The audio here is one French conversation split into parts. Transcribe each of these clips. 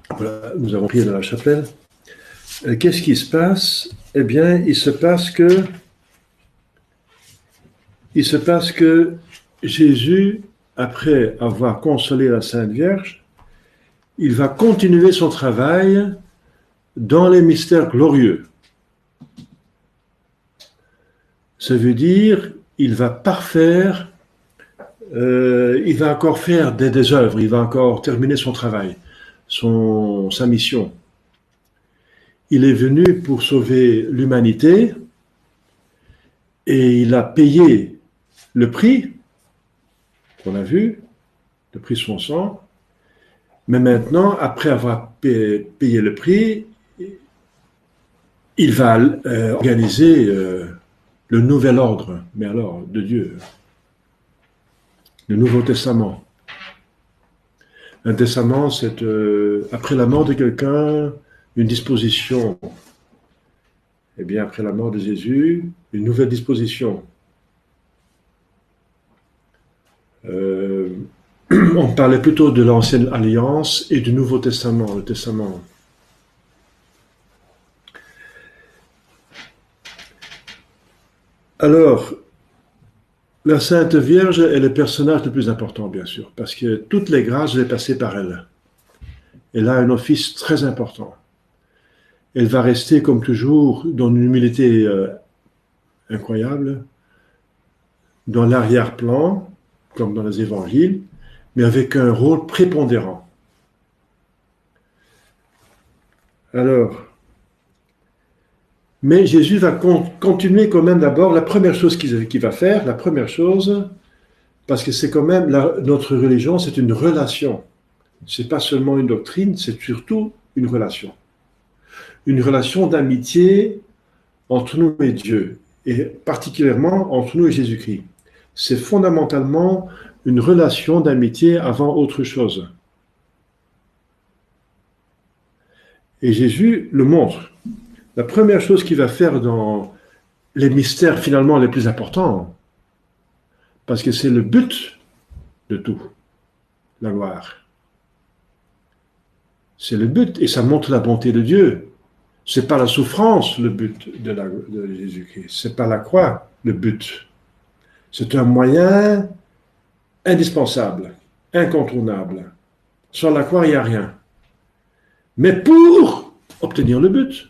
Voilà, nous avons prié dans la chapelle. Qu'est-ce qui se passe? Eh bien, il se passe que Jésus, après avoir consolé la Sainte Vierge, il va continuer son travail dans les mystères glorieux. Ça veut dire, il va parfaire, il va encore faire des œuvres, il va encore terminer son travail, sa mission. Il est venu pour sauver l'humanité et il a payé le prix qu'on a vu, le prix de son sang. Mais maintenant, après avoir payé le prix, il va organiser le nouvel ordre, mais alors de Dieu, le Nouveau Testament. Un testament, c'est après la mort de quelqu'un, une disposition. Eh bien, après la mort de Jésus, une nouvelle disposition. On parlait plutôt de l'Ancienne Alliance et du Nouveau Testament, le Testament. Alors, la Sainte Vierge est le personnage le plus important, bien sûr, parce que toutes les grâces sont passées par elle. Elle a un office très important. Elle va rester, comme toujours, dans une humilité incroyable, dans l'arrière-plan, comme dans les évangiles, mais avec un rôle prépondérant. Alors, mais Jésus va continuer quand même d'abord, la première chose qu'il va faire, la première chose, parce que c'est quand même, notre religion, c'est une relation. C'est pas seulement une doctrine, c'est surtout une relation. Une relation d'amitié entre nous et Dieu, et particulièrement entre nous et Jésus-Christ. C'est fondamentalement une relation d'amitié avant autre chose. Et Jésus le montre. La première chose qu'il va faire dans les mystères finalement les plus importants, parce que c'est le but de tout, la gloire. C'est le but, et ça montre la bonté de Dieu. C'est pas la souffrance le but de Jésus-Christ, c'est pas la croix le but. C'est un moyen indispensable, incontournable. Sans la croix, il n'y a rien. Mais pour obtenir le but,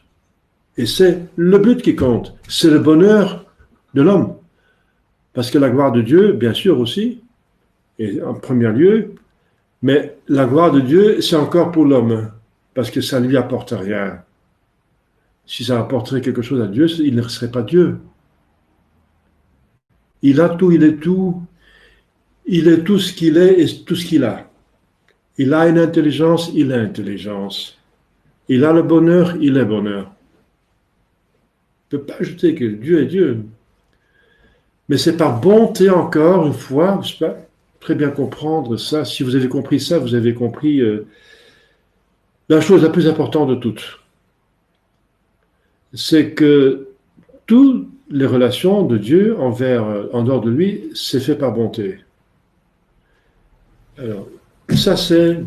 et c'est le but qui compte, c'est le bonheur de l'homme. Parce que la gloire de Dieu, bien sûr aussi, et en premier lieu, mais la gloire de Dieu, c'est encore pour l'homme, parce que ça ne lui apporte rien. Si ça apporterait quelque chose à Dieu, il ne serait pas Dieu. Il a tout, il est tout. Il est tout ce qu'il est et tout ce qu'il a. Il a une intelligence, il a intelligence. Il a le bonheur, il est bonheur. On ne peut pas ajouter que Dieu est Dieu. Mais c'est par bonté encore, une fois, je ne sais pas très bien comprendre ça. Si vous avez compris ça, vous avez compris la chose la plus importante de toutes. C'est que toutes les relations de Dieu en dehors de lui, c'est fait par bonté. Alors, ça ce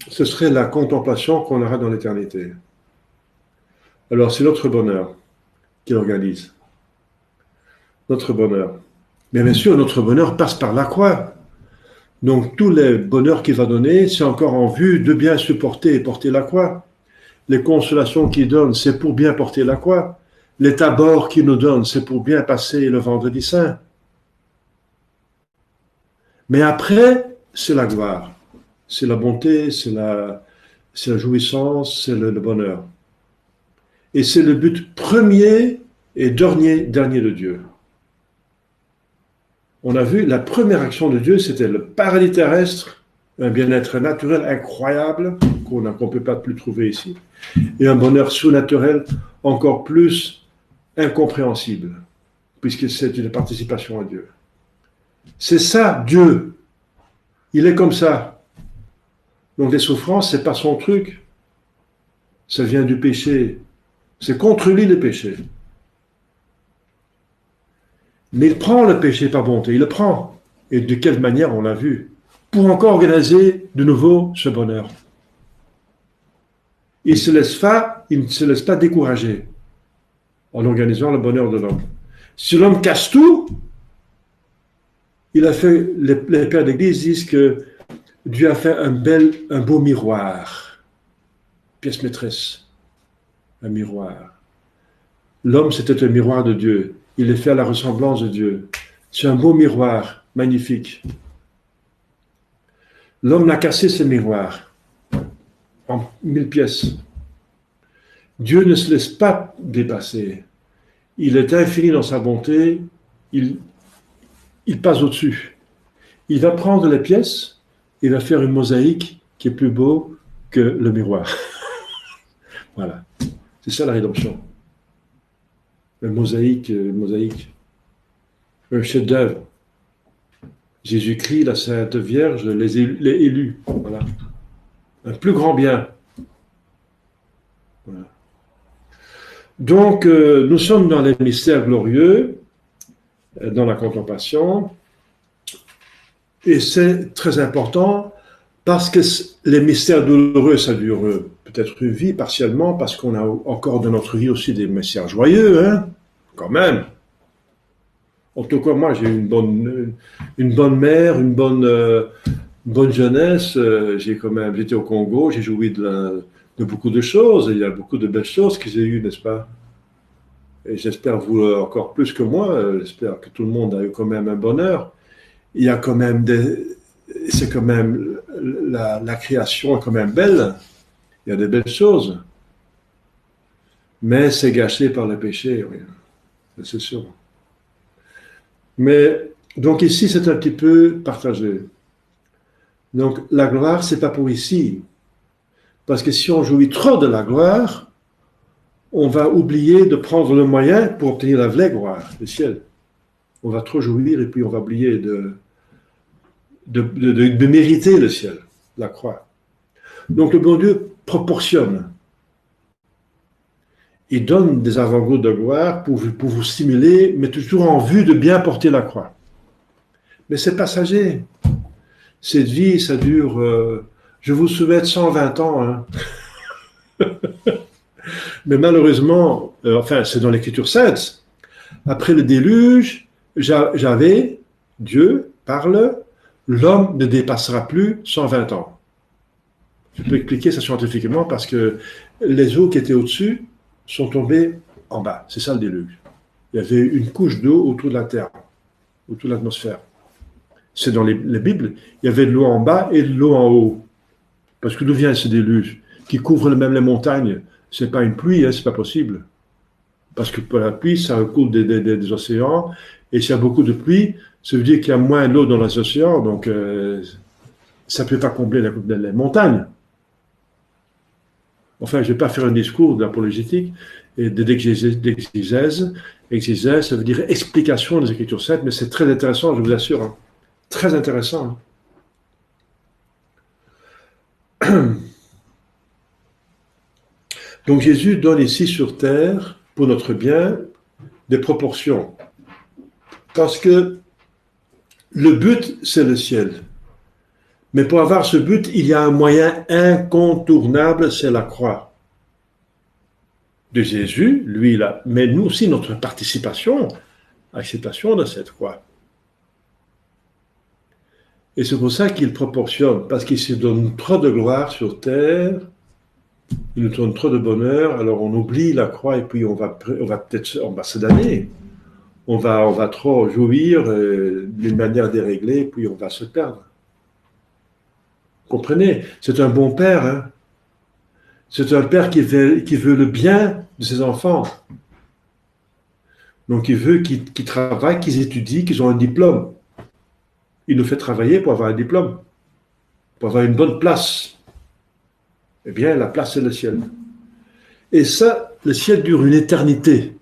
serait la contemplation qu'on aura dans l'éternité. Alors, c'est notre bonheur qu'il organise. Notre bonheur. Mais bien sûr, notre bonheur passe par la croix. Donc, tous les bonheurs qu'il va donner, c'est encore en vue de bien supporter et porter la croix. Les consolations qu'il donne, c'est pour bien porter la croix. Les tabords qu'il nous donne, c'est pour bien passer le vendredi saint. Mais après, c'est la gloire. C'est la bonté, c'est la jouissance, c'est le bonheur. Et c'est le but premier et dernier de Dieu. On a vu, la première action de Dieu, c'était le paradis terrestre, un bien-être naturel incroyable, qu'on ne peut pas plus trouver ici, et un bonheur surnaturel encore plus incompréhensible, puisque c'est une participation à Dieu. C'est ça, Dieu. Il est comme ça. Donc les souffrances, c'est pas son truc. Ça vient du péché. C'est contre lui le péché. Mais il prend le péché par bonté, il le prend. Et de quelle manière, on l'a vu, pour encore organiser de nouveau ce bonheur. il ne se laisse pas décourager en organisant le bonheur de l'homme. Si l'homme casse tout, il a fait, les pères d'église disent que Dieu a fait un beau miroir, pièce maîtresse, un miroir. L'homme, c'était un miroir de Dieu. Il est fait à la ressemblance de Dieu. C'est un beau miroir, magnifique. L'homme a cassé ce miroir en 1000 pièces. Dieu ne se laisse pas dépasser. Il est infini dans sa bonté. Il passe au-dessus. Il va prendre les pièces, il va faire une mosaïque qui est plus beau que le miroir. Voilà. C'est ça la rédemption. Une mosaïque, un chef-d'œuvre. Jésus-Christ, la Sainte Vierge, les élus. Voilà. Un plus grand bien. Voilà. Donc, nous sommes dans les mystères glorieux, dans la contemplation, et c'est très important parce que les mystères douloureux, ça dure peut-être une vie partiellement, parce qu'on a encore dans notre vie aussi des mystères joyeux, hein, quand même. En tout cas, moi, j'ai une bonne mère, une bonne jeunesse. J'étais au Congo, j'ai joui de beaucoup de choses. Il y a beaucoup de belles choses que j'ai eues, n'est-ce pas? Et j'espère vous encore plus que moi. J'espère que tout le monde a eu quand même un bonheur. Il y a quand même c'est quand même la création est quand même belle. Il y a des belles choses, mais c'est gâché par le péché, oui. C'est sûr. Mais donc ici, c'est un petit peu partagé. Donc la gloire, c'est pas pour ici, parce que si on jouit trop de la gloire, on va oublier de prendre le moyen pour obtenir la vraie gloire, le ciel. On va trop jouir et puis on va oublier de mériter le ciel, la croix. Donc le bon Dieu proportionne. Il donne des avant-goûts de gloire pour vous stimuler, mais toujours en vue de bien porter la croix. Mais c'est passager. Cette vie, ça dure, je vous souhaite 120 ans. Hein. Mais malheureusement, enfin, c'est dans l'Écriture sainte. Après le déluge, Dieu parle, l'homme ne dépassera plus 120 ans. Je peux expliquer ça scientifiquement parce que les eaux qui étaient au-dessus sont tombées en bas. C'est ça le déluge. Il y avait une couche d'eau autour de la terre, autour de l'atmosphère. C'est dans les Bibles. Il y avait de l'eau en bas et de l'eau en haut. Parce que d'où vient ce déluge qui couvre même les montagnes? C'est pas une pluie, hein, c'est pas possible. Parce que pour la pluie, ça recoule des océans. Et s'il y a beaucoup de pluie, ça veut dire qu'il y a moins d'eau dans les océans. Donc, ça ne peut pas combler les montagnes. Enfin, je ne vais pas faire un discours d'apologétique et d'exégèse. Exégèse, ça veut dire explication des Écritures saintes, mais c'est très intéressant, je vous assure. Hein. Très intéressant. Hein. Donc Jésus donne ici sur terre, pour notre bien, des proportions. Parce que le but, c'est le ciel. Mais pour avoir ce but, il y a un moyen incontournable, c'est la croix de Jésus, lui là, mais nous aussi notre participation, acceptation de cette croix. Et c'est pour ça qu'il proportionne, parce qu'il se donne trop de gloire sur terre, il nous donne trop de bonheur, alors on oublie la croix et puis on va se damner. On va trop jouir d'une manière déréglée, puis on va se perdre. Comprenez, c'est un bon père. Hein? C'est un père qui veut le bien de ses enfants. Donc il veut qu'ils travaillent, qu'ils étudient, qu'ils ont un diplôme. Il nous fait travailler pour avoir un diplôme, pour avoir une bonne place. Eh bien, la place, c'est le ciel. Et ça, le ciel dure une éternité.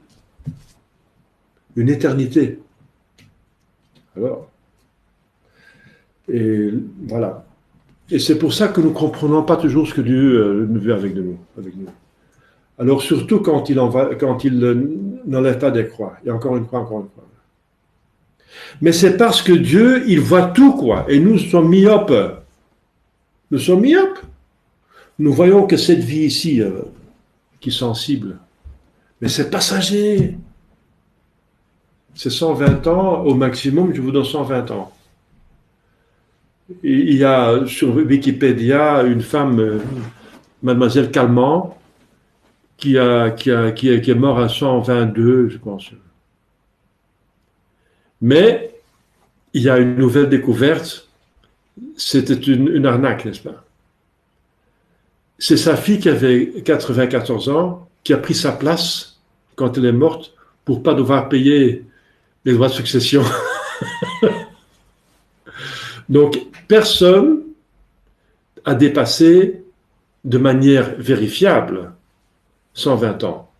Une éternité. Alors, et voilà. Et c'est pour ça que nous ne comprenons pas toujours ce que Dieu veut avec nous. Alors, surtout quand il n'enlève pas des croix. Il y a encore une croix. Mais c'est parce que Dieu, il voit tout, quoi. Et nous sommes myopes. Nous sommes myopes. Nous voyons que cette vie ici, qui est sensible, mais c'est passager. C'est 120 ans, au maximum, je vous donne 120 ans. Il y a sur Wikipédia une femme, mademoiselle Calment, qui est morte à 122, je pense. Mais il y a une nouvelle découverte, c'était une arnaque, n'est-ce pas? C'est sa fille qui avait 94 ans, qui a pris sa place quand elle est morte pour pas devoir payer les droits de succession. Donc, personne a dépassé de manière vérifiable 120 ans.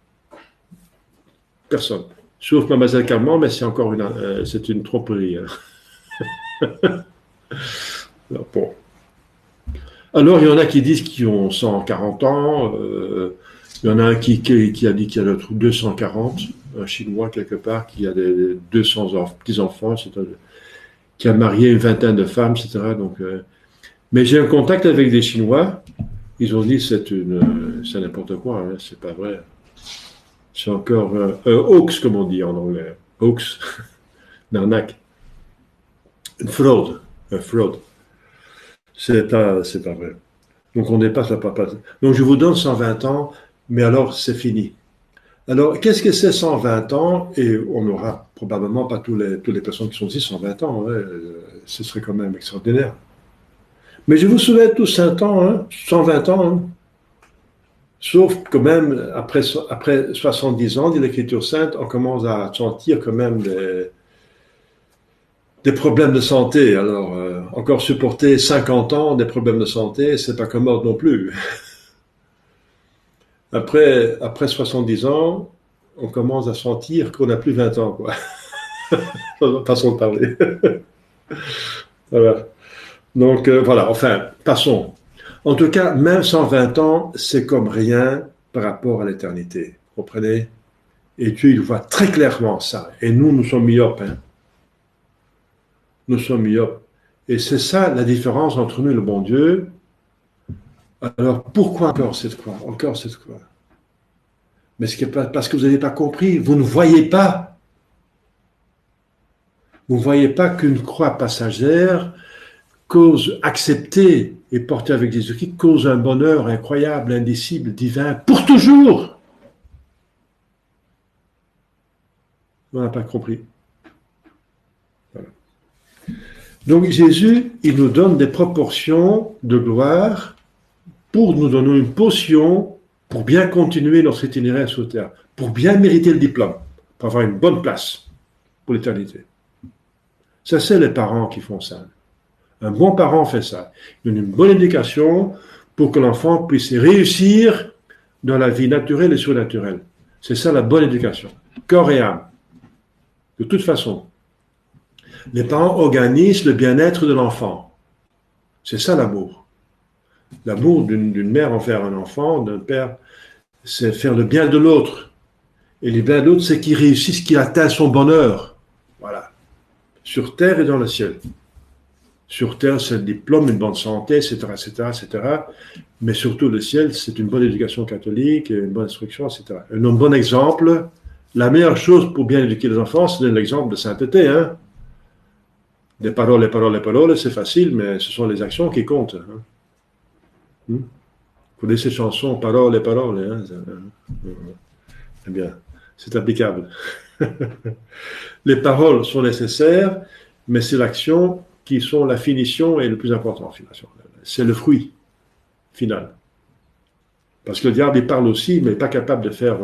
Personne. Sauf Mademoiselle Calment, mais c'est encore c'est une tromperie. Bon. Alors, il y en a qui disent qu'ils ont 140 ans. Il y en a un qui a dit qu'il y a 240, un Chinois quelque part, qui a des 200 petits-enfants, qui a marié une vingtaine de femmes, etc. Donc, mais j'ai un contact avec des Chinois. Ils ont dit c'est n'importe quoi, hein, c'est pas vrai. C'est encore un hoax, comme on dit en anglais. Hoax, une arnaque. Une fraude. Un fraude. C'est pas vrai. Donc on dépasse la papate. Donc je vous donne 120 ans, mais alors c'est fini. Alors qu'est-ce que c'est 120 ans? Et on n'aura probablement pas toutes les personnes qui sont ici 120 ans. Ouais, ce serait quand même extraordinaire. Mais je vous souhaite tous 100 ans, hein, 120 ans. Hein. Sauf quand même, après 70 ans, dit l'Écriture sainte, on commence à sentir quand même des problèmes de santé. Alors, encore supporter 50 ans des problèmes de santé, c'est pas commode non plus. Après 70 ans, on commence à sentir qu'on n'a plus 20 ans, quoi. Façon de parler. Voilà. Donc, voilà, enfin, passons. En tout cas, même 120 ans, c'est comme rien par rapport à l'éternité. Vous comprenez? Et Dieu, il voit très clairement ça. Et nous sommes myopes. Hein? Nous sommes myopes. Et c'est ça la différence entre nous et le bon Dieu. Alors, pourquoi encore cette croix? Encore cette croix? Mais parce que vous n'avez pas compris. Vous ne voyez pas. Vous ne voyez pas qu'une croix passagère cause acceptée et portée avec Jésus-Christ cause un bonheur incroyable, indicible, divin, pour toujours. On n'a pas compris. Voilà. Donc Jésus, il nous donne des proportions de gloire pour nous donner une potion pour bien continuer notre itinéraire sur terre, pour bien mériter le diplôme, pour avoir une bonne place pour l'éternité. Ça, c'est les parents qui font ça. Un bon parent fait ça. Il donne une bonne éducation pour que l'enfant puisse réussir dans la vie naturelle et surnaturelle. C'est ça la bonne éducation. Corps et âme. De toute façon. Les parents organisent le bien-être de l'enfant. C'est ça l'amour. L'amour d'une mère envers un enfant, d'un père, c'est faire le bien de l'autre. Et le bien de l'autre, c'est qu'il réussisse, qu'il atteigne son bonheur. Voilà. Sur terre et dans le ciel. Sur terre, c'est le diplôme, une bonne santé, etc., etc., etc. Mais surtout, le ciel, c'est une bonne éducation catholique, une bonne instruction, etc. Un bon exemple. La meilleure chose pour bien éduquer les enfants, c'est l'exemple de sainteté. Hein? Les paroles, c'est facile, mais ce sont les actions qui comptent. Hein? Vous connaissez ces chansons, paroles. Hein? Eh bien, c'est applicable. Les paroles sont nécessaires, mais c'est l'action qui sont la finition et le plus important. C'est le fruit final. Parce que le diable, il parle aussi, mais il n'est pas capable de faire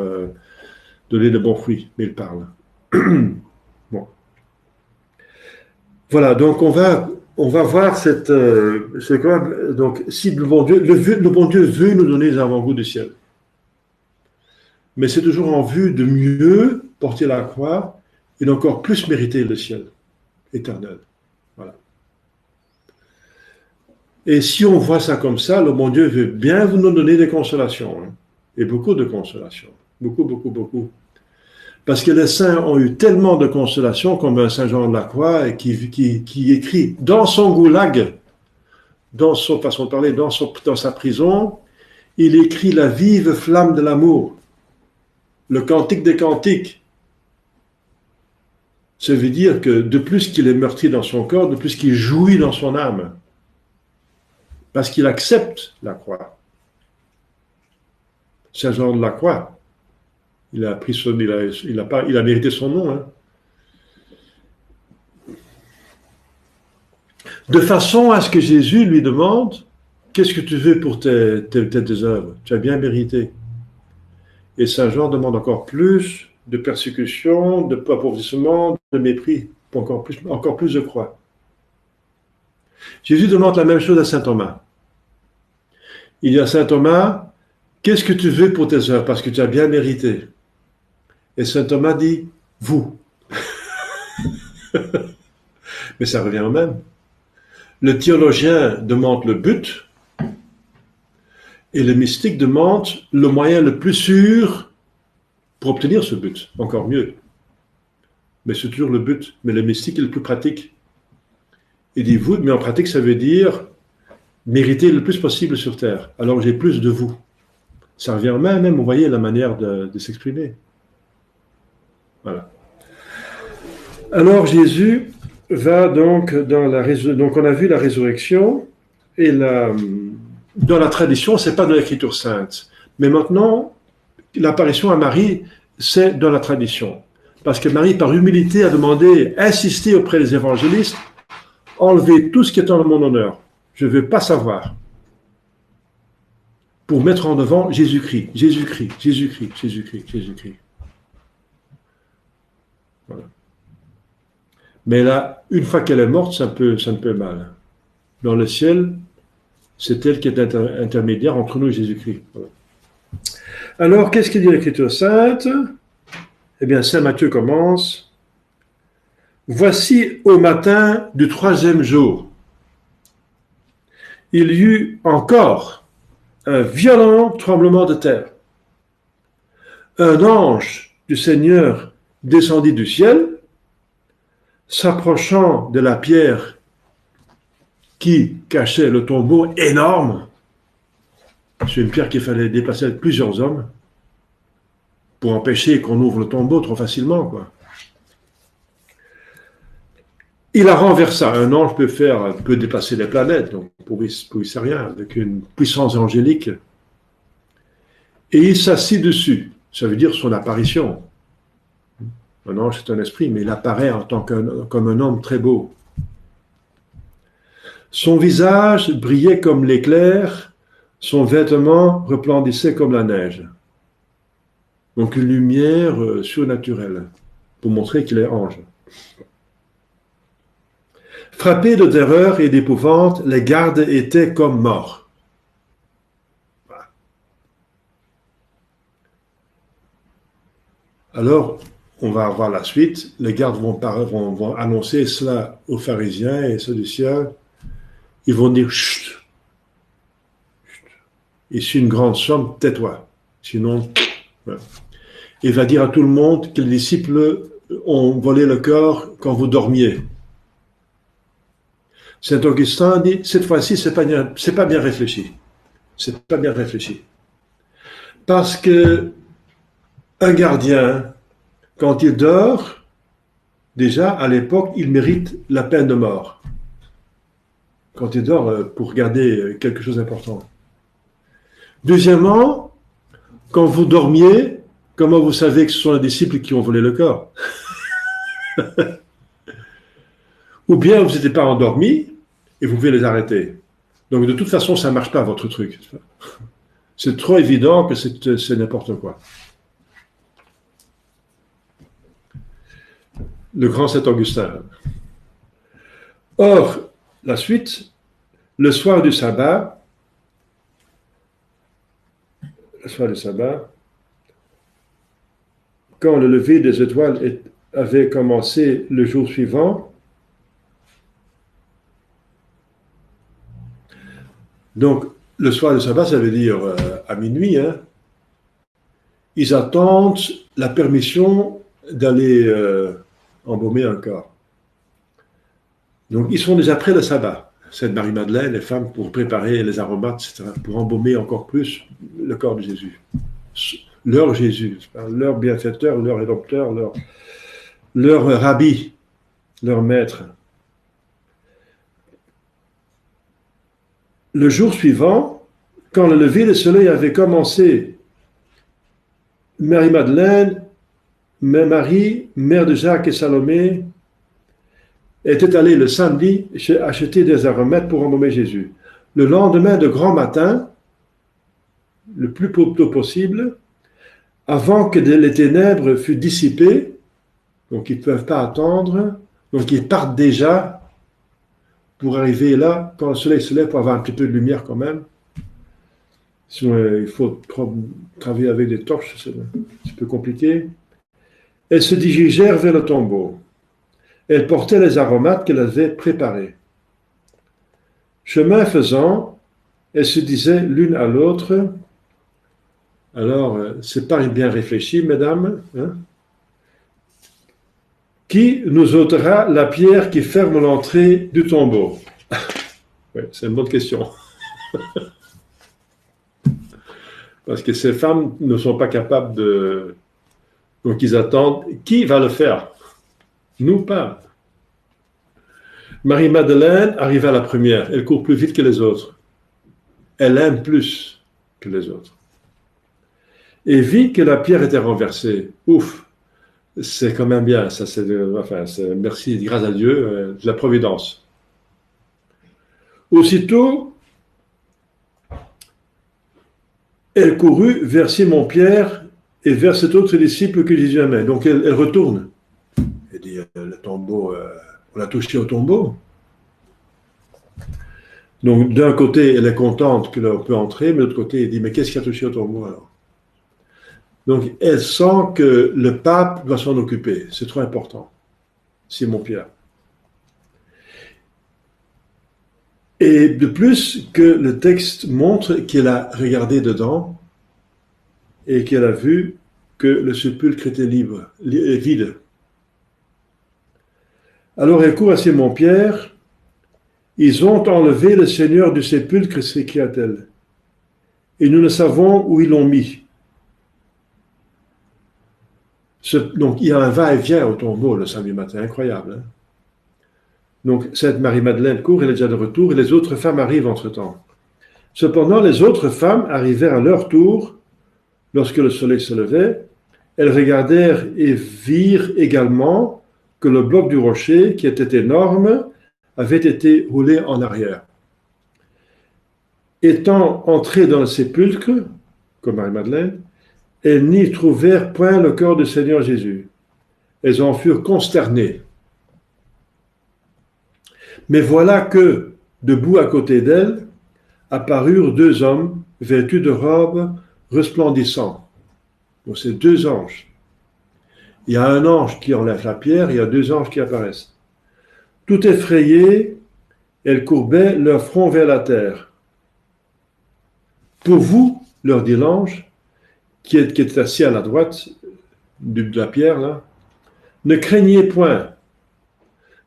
donner de bons fruits, mais il parle. Bon. Voilà, donc on va voir cette... donc, si le bon Dieu veut nous donner les avant-goûts du ciel. Mais c'est toujours en vue de mieux porter la croix et d'encore plus mériter le ciel éternel. Voilà. Et si on voit ça comme ça, le bon Dieu veut bien nous donner des consolations. Hein, et beaucoup de consolations. Beaucoup, beaucoup, beaucoup. Parce que les saints ont eu tellement de consolations, comme Saint Jean de la Croix, qui écrit dans son goulag, dans son façon de parler, dans sa prison, il écrit la vive flamme de l'amour, le cantique des cantiques. Ça veut dire que de plus qu'il est meurtri dans son corps, de plus qu'il jouit dans son âme. Parce qu'il accepte la croix. Saint Jean de la Croix, il a mérité son nom. Hein. De façon à ce que Jésus lui demande, qu'est-ce que tu veux pour tes œuvres? Tu as bien mérité. Et Saint Jean demande encore plus de persécution, de appauvrissement, de mépris, pour encore plus de croix. Jésus demande la même chose à Saint Thomas. Il dit à Saint Thomas, qu'est-ce que tu veux pour tes œuvres? Parce que tu as bien mérité. Et Saint Thomas dit, vous. Mais ça revient au même. Le théologien demande le but, et le mystique demande le moyen le plus sûr pour obtenir ce but. Encore mieux. Mais c'est toujours le but. Mais le mystique est le plus pratique. Il dit vous, mais en pratique, ça veut dire mériter le plus possible sur terre. Alors j'ai plus de vous. Ça revient même, vous voyez la manière de s'exprimer. Voilà. Alors Jésus va donc dans donc on a vu la résurrection et dans la tradition, c'est pas dans l'Écriture sainte. Mais maintenant, l'apparition à Marie, c'est dans la tradition. Parce que Marie, par humilité, a demandé, insisté auprès des évangélistes, enlevez tout ce qui est en mon honneur. Je ne veux pas savoir. Pour mettre en devant Jésus-Christ, Jésus-Christ, Jésus-Christ, Jésus-Christ, Jésus-Christ. Voilà. Mais là, une fois qu'elle est morte, ça ne peut mal. Dans le ciel, c'est elle qui est intermédiaire entre nous et Jésus-Christ. Voilà. Alors, qu'est-ce qu'il dit l'Écriture sainte? Eh bien, Saint Matthieu commence. Voici au matin du 3e jour, il y eut encore un violent tremblement de terre. Un ange du Seigneur descendit du ciel, s'approchant de la pierre qui cachait le tombeau énorme. C'est une pierre qu'il fallait déplacer avec plusieurs hommes pour empêcher qu'on ouvre le tombeau trop facilement, quoi. Il la renversa. Un ange peut déplacer les planètes, donc pour lui c'est rien, avec une puissance angélique. Et il s'assit dessus. Ça veut dire son apparition. Un ange, c'est un esprit, mais il apparaît en tant comme un homme très beau. Son visage brillait comme l'éclair, son vêtement resplendissait comme la neige. Donc une lumière surnaturelle, pour montrer qu'il est ange. Frappés de terreur et d'épouvante, les gardes étaient comme morts. Alors, on va avoir la suite. Les gardes vont annoncer cela aux pharisiens et sadducéens. Ils vont dire chut. Ici une grande somme, tais-toi. Sinon, voilà. Il va dire à tout le monde que les disciples ont volé le corps quand vous dormiez. Saint Augustin dit, cette fois-ci, c'est pas bien réfléchi. C'est pas bien réfléchi. Parce que un gardien, quand il dort, déjà, à l'époque, il mérite la peine de mort. Quand il dort pour garder quelque chose d'important. Deuxièmement, quand vous dormiez, comment vous savez que ce sont les disciples qui ont volé le corps? Ou bien vous n'étiez pas endormi et vous pouvez les arrêter. Donc de toute façon, ça ne marche pas votre truc. C'est trop évident que c'est n'importe quoi. Le grand Saint Augustin. Or, la suite, le soir du sabbat, quand le lever des étoiles avait commencé le jour suivant, donc le soir du sabbat, ça veut dire à minuit, hein, ils attendent la permission d'aller embaumer un corps. Donc ils sont déjà près le sabbat. Sainte Marie-Madeleine, les femmes, pour préparer les aromates, etc., pour embaumer encore plus le corps de Jésus. Leur Jésus, leur bienfaiteur, leur rédempteur, leur rabbi, leur maître. Le jour suivant, quand le lever du soleil avait commencé, Marie-Madeleine, Marie, mère de Jacques et Salomé, était allée le samedi acheter des aromates pour embaumer Jésus. Le lendemain de grand matin, le plus tôt possible, avant que les ténèbres fussent dissipées, donc ils ne peuvent pas attendre, donc ils partent déjà pour arriver là, quand le soleil se lève, pour avoir un petit peu de lumière quand même. Sinon, il faut travailler avec des torches, c'est un petit peu compliqué. Elles se dirigèrent vers le tombeau. Elles portaient les aromates qu'elles avaient préparés. Chemin faisant, elles se disaient l'une à l'autre, alors, c'est pas bien réfléchi, mesdames, hein? Qui nous ôtera la pierre qui ferme l'entrée du tombeau? Oui, c'est une bonne question. Parce que ces femmes ne sont pas capables de... Donc, ils attendent. Qui va le faire? Nous pas. Marie-Madeleine arrive à la première. Elle court plus vite que les autres. Elle aime plus que les autres. Et vit que la pierre était renversée. Ouf, c'est quand même bien. Ça, c'est merci, grâce à Dieu, de la providence. Aussitôt, elle courut vers Simon-Pierre et vers cet autre disciple que Jésus aimait. Donc, elle retourne. Elle dit, le tombeau, on a touché au tombeau. Donc, d'un côté, elle est contente que l'on peut entrer, mais de l'autre côté, elle dit, mais qu'est-ce qui a touché au tombeau alors? Donc, elle sent que le pape doit s'en occuper. C'est trop important. Simon-Pierre. Et de plus que le texte montre qu'elle a regardé dedans et qu'elle a vu que le sépulcre était vide. Alors elle court à Simon-Pierre. Ils ont enlevé le Seigneur du sépulcre, s'écria-t-elle. Et nous ne savons où ils l'ont mis. Donc il y a un va-et-vient au tombeau le samedi matin, incroyable. Hein? Donc cette Marie-Madeleine court, elle est déjà de retour, et les autres femmes arrivent entre-temps. Cependant, les autres femmes arrivèrent à leur tour, lorsque le soleil se levait. Elles regardèrent et virent également que le bloc du rocher, qui était énorme, avait été roulé en arrière. Étant entrées dans le sépulcre, comme Marie-Madeleine, elles n'y trouvèrent point le corps du Seigneur Jésus. Elles en furent consternées. Mais voilà que, debout à côté d'elles, apparurent deux hommes vêtus de robes resplendissantes. Donc c'est deux anges. Il y a un ange qui enlève la pierre, il y a deux anges qui apparaissent. Tout effrayées, elles courbaient leur front vers la terre. Pour vous, leur dit l'ange, qui est assis à la droite de la pierre, là, ne craignez point.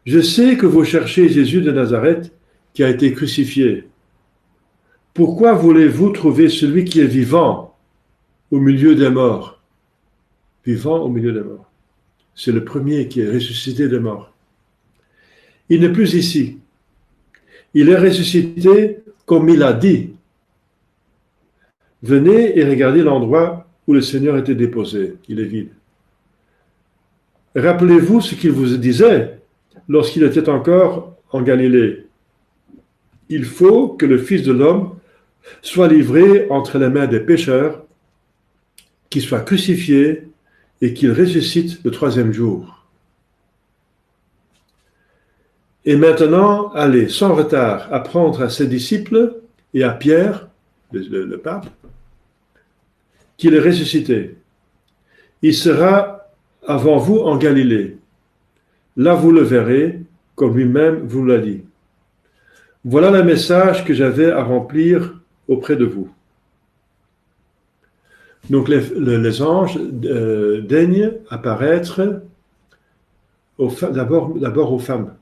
Je sais que vous cherchez Jésus de Nazareth qui a été crucifié. Pourquoi voulez-vous trouver celui qui est vivant au milieu des morts? Vivant au milieu des morts. C'est le premier qui est ressuscité des morts. Il n'est plus ici. Il est ressuscité comme il a dit. Venez et regardez l'endroit où le Seigneur était déposé. Il est vide. Rappelez-vous ce qu'il vous disait lorsqu'il était encore en Galilée. Il faut que le Fils de l'homme soit livré entre les mains des pécheurs, qu'il soit crucifié et qu'il ressuscite le troisième jour. Et maintenant, allez, sans retard, apprendre à ses disciples et à Pierre, le pape, qu'il est ressuscité. Il sera avant vous en Galilée. Là, vous le verrez, comme lui-même vous l'a dit. Voilà le message que j'avais à remplir auprès de vous. Donc, les anges daignent apparaître d'abord aux femmes,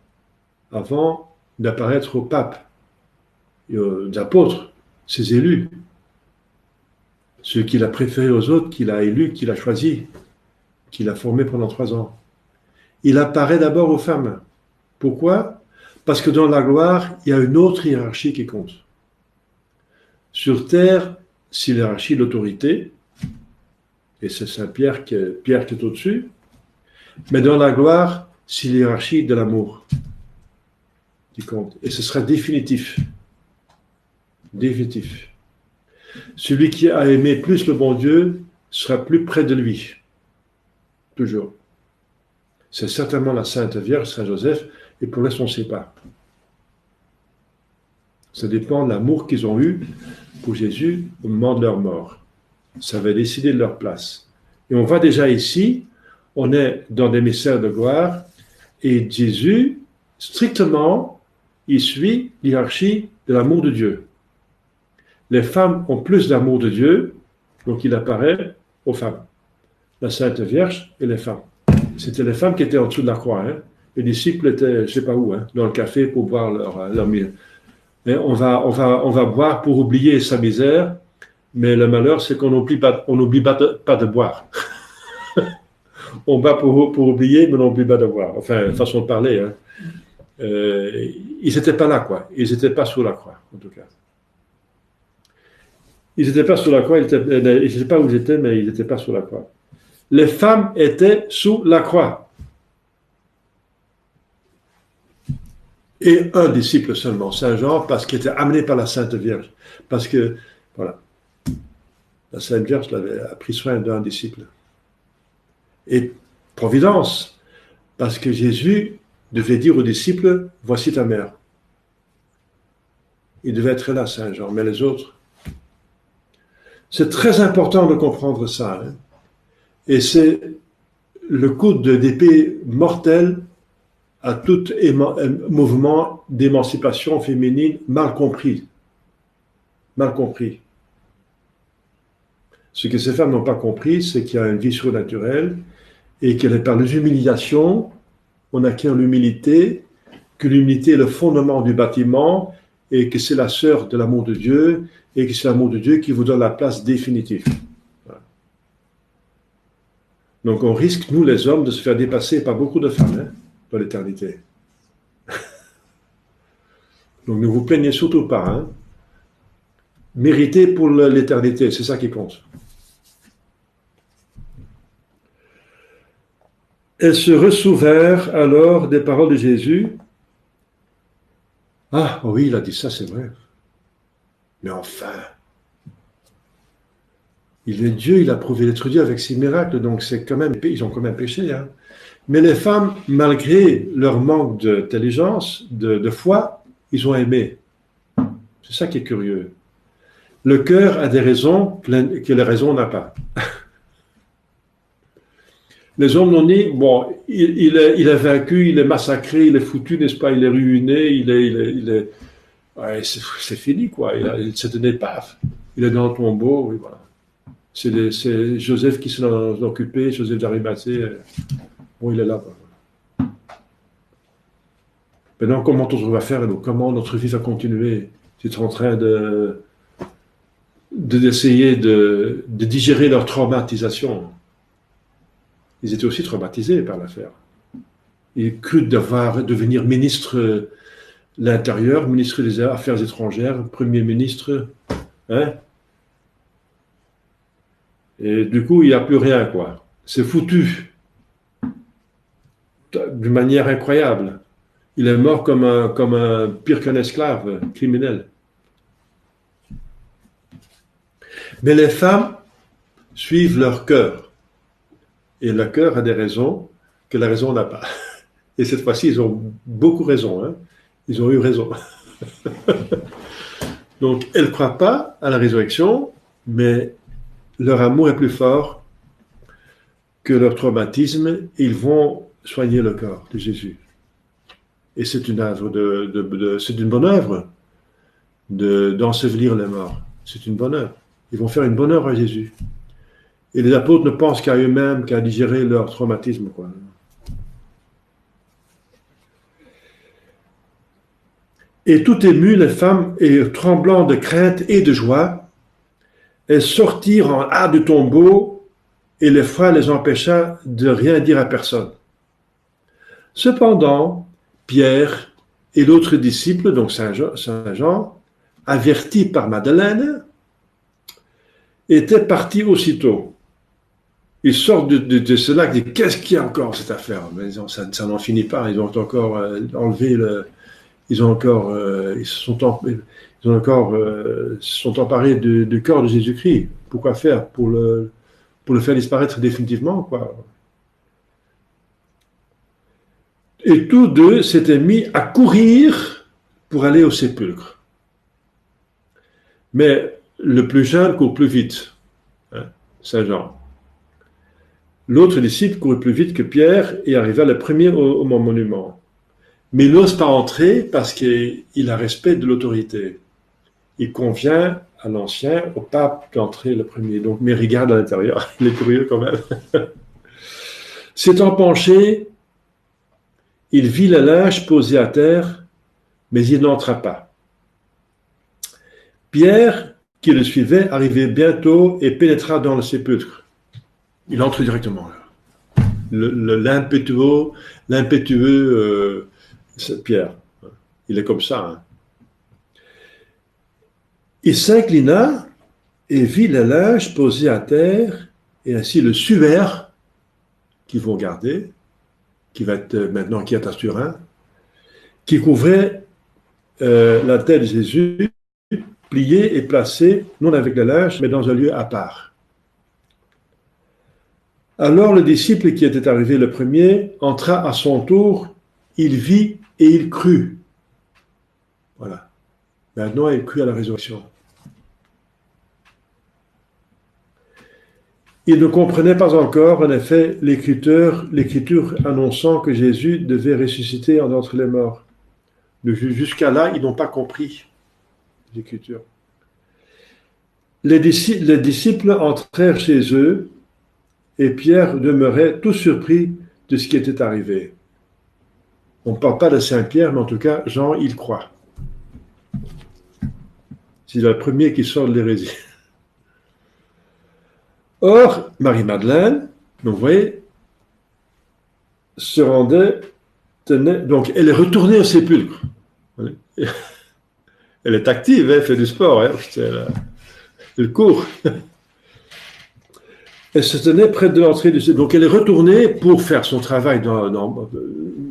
avant d'apparaître au pape, et aux apôtres, ses élus, ceux qu'il a préférés aux autres, qu'il a élus, qu'il a choisis, qu'il a formés pendant 3 ans. Il apparaît d'abord aux femmes. Pourquoi? Parce que dans la gloire, il y a une autre hiérarchie qui compte. Sur terre, c'est l'hiérarchie de l'autorité, et c'est Saint-Pierre Pierre qui est au-dessus, mais dans la gloire, c'est l'hiérarchie de l'amour qui compte. Et ce sera définitif. Définitif. Celui qui a aimé plus le bon Dieu sera plus près de lui. Toujours. C'est certainement la Sainte Vierge, Saint Joseph, et pour le reste, on ne sait pas. Ça dépend de l'amour qu'ils ont eu pour Jésus au moment de leur mort. Ça va décider de leur place. Et on voit déjà ici, on est dans des mystères de gloire, et Jésus, strictement, il suit l'hiérarchie de l'amour de Dieu. Les femmes ont plus d'amour de Dieu, donc il apparaît aux femmes. La Sainte Vierge et les femmes. C'était les femmes qui étaient en dessous de la croix. Hein. Les disciples étaient, je ne sais pas où, hein, dans le café pour boire leur mille. On va boire pour oublier sa misère, mais le malheur, c'est qu'on n'oublie pas de boire. On bat pour oublier, mais on n'oublie pas de boire. Enfin, façon de parler. Hein. Ils n'étaient pas là, quoi. Ils n'étaient pas sous la croix, en tout cas. Ils n'étaient pas sous la croix, je ne sais pas où ils étaient, mais ils n'étaient pas sous la croix. Les femmes étaient sous la croix. Et un disciple seulement, Saint Jean, parce qu'il était amené par la Sainte Vierge. Parce que, voilà, la Sainte Vierge a pris soin d'un disciple. Et providence, parce que Jésus devait dire aux disciples, voici ta mère. Il devait être là, Saint Jean, mais les autres. C'est très important de comprendre ça. Hein. Et c'est le coup d'épée mortel à tout mouvement d'émancipation féminine mal compris. Mal compris. Ce que ces femmes n'ont pas compris, c'est qu'il y a une vie surnaturelle et que par les humiliations, on acquiert l'humilité, que l'humilité est le fondement du bâtiment et que c'est la sœur de l'amour de Dieu et que c'est l'amour de Dieu qui vous donne la place définitive. Voilà. Donc on risque, nous les hommes, de se faire dépasser par beaucoup de femmes hein, dans l'éternité. Donc ne vous plaignez surtout pas. Hein. Méritez pour l'éternité, c'est ça qui compte. Elles se ressouvinrent alors des paroles de Jésus. Ah oui, il a dit ça, c'est vrai. Mais enfin, il est Dieu, il a prouvé d'être Dieu avec ses miracles, donc c'est quand même, ils ont quand même péché. Hein. Mais les femmes, malgré leur manque d'intelligence, de foi, ils ont aimé. C'est ça qui est curieux. Le cœur a des raisons que la raison n'a pas. Les hommes l'ont dit, bon, il est vaincu, il est massacré, il est foutu, n'est-ce pas, il est ruiné, il est ouais, c'est fini, quoi. C'est une épave. Il est dans le tombeau, oui, voilà. C'est Joseph qui s'en est occupé, Joseph d'Arimathée. Bon, il est là. Quoi. Maintenant, comment on va faire, nous? Comment notre vie va continuer? Tu es en train d'essayer de digérer leur traumatisation. Ils étaient aussi traumatisés par l'affaire. Ils crurent devenir ministre de l'Intérieur, ministre des Affaires étrangères, premier ministre. Hein? Et du coup, il n'y a plus rien, quoi. C'est foutu. D'une manière incroyable. Il est mort comme un pire qu'un esclave, criminel. Mais les femmes suivent leur cœur. Et le cœur a des raisons que la raison n'a pas. Et cette fois-ci, ils ont beaucoup raison. Hein. Ils ont eu raison. Donc, elles ne croient pas à la résurrection, mais leur amour est plus fort que leur traumatisme. Et ils vont soigner le corps de Jésus. Et c'est une œuvre c'est une bonne œuvre d'ensevelir les morts. C'est une bonne œuvre. Ils vont faire une bonne œuvre à Jésus. Et les apôtres ne pensent qu'à eux-mêmes, qu'à digérer leur traumatisme, quoi. Et tout ému, les femmes, et tremblant de crainte et de joie, elles sortirent en hâte du tombeau, et l'effroi les empêcha de rien dire à personne. Cependant, Pierre et l'autre disciple, donc Saint Jean, avertis par Madeleine, étaient partis aussitôt. Ils sortent de ce lac et disent qu'est-ce qu'il y a encore cette affaire? Mais ça n'en finit pas. Ils ont encore enlevé ils ont encore se sont emparés du corps de Jésus-Christ. Pourquoi faire? Pour le faire disparaître définitivement, quoi. Et tous deux s'étaient mis à courir pour aller au sépulcre. Mais le plus jeune court plus vite, hein, Saint Jean. L'autre disciple courait plus vite que Pierre et arriva le premier au monument. Mais il n'ose pas entrer parce qu'il a respect de l'autorité. Il convient à l'ancien, au pape, d'entrer le premier. Donc, mais regarde à l'intérieur, il est curieux quand même. S'étant penché, il vit le linge posé à terre, mais il n'entra pas. Pierre, qui le suivait, arrivait bientôt et pénétra dans le sépulcre. Il entre directement là. L'impétueux Pierre. Il est comme ça. Hein. Il s'inclina et vit le linge posé à terre et ainsi le suaire qu'ils vont garder, qui va être maintenant qui est à Turin, qui couvrait la tête de Jésus, pliée et placée, non avec le linge, mais dans un lieu à part. Alors le disciple qui était arrivé le premier entra à son tour, il vit et il crut. Voilà. Maintenant, il crut à la résurrection. Il ne comprenait pas encore, en effet, l'écriture annonçant que Jésus devait ressusciter d'entre les morts. Jusqu'à là, ils n'ont pas compris l'écriture. Les disciples entrèrent chez eux et Pierre demeurait tout surpris de ce qui était arrivé. On ne parle pas de Saint-Pierre, mais en tout cas, Jean, il croit. C'est le premier qui sort de l'hérésie. Or, Marie-Madeleine, donc vous voyez, se rendait, donc elle est retournée au sépulcre. Elle est active, elle fait du sport, hein, elle court. Elle se tenait près de l'entrée du sépulcre. Donc elle est retournée pour faire son travail,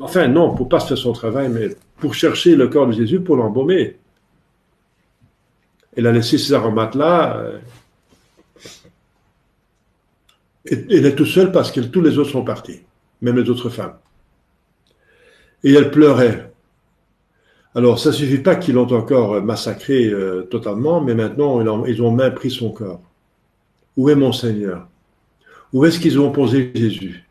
enfin non, pour pas faire son travail, mais pour chercher le corps de Jésus, pour l'embaumer. Elle a laissé ses aromates là. Elle est toute seule parce que tous les autres sont partis, même les autres femmes. Et elle pleurait. Alors, ça ne suffit pas qu'ils l'ont encore massacré totalement, mais maintenant, ils ont même pris son corps. Où est mon Seigneur? Où est-ce qu'ils ont posé Jésus?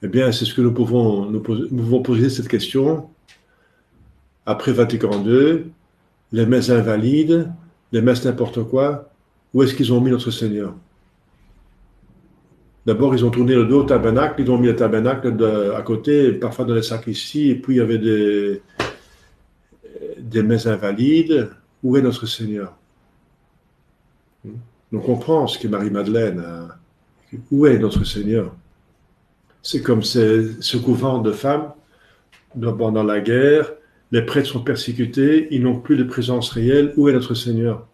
Eh bien, c'est ce que nous pouvons poser cette question. Après Vatican II, les messes invalides, les messes n'importe quoi, où est-ce qu'ils ont mis notre Seigneur? D'abord, ils ont tourné le dos au tabernacle, ils ont mis le tabernacle à côté, parfois dans les sacristies, et puis il y avait des messes invalides. Où est notre Seigneur? On comprend ce que Marie-Madeleine a. Où est notre Seigneur? C'est comme ce couvent de femmes pendant la guerre, les prêtres sont persécutés, ils n'ont plus de présence réelle. Où est notre Seigneur?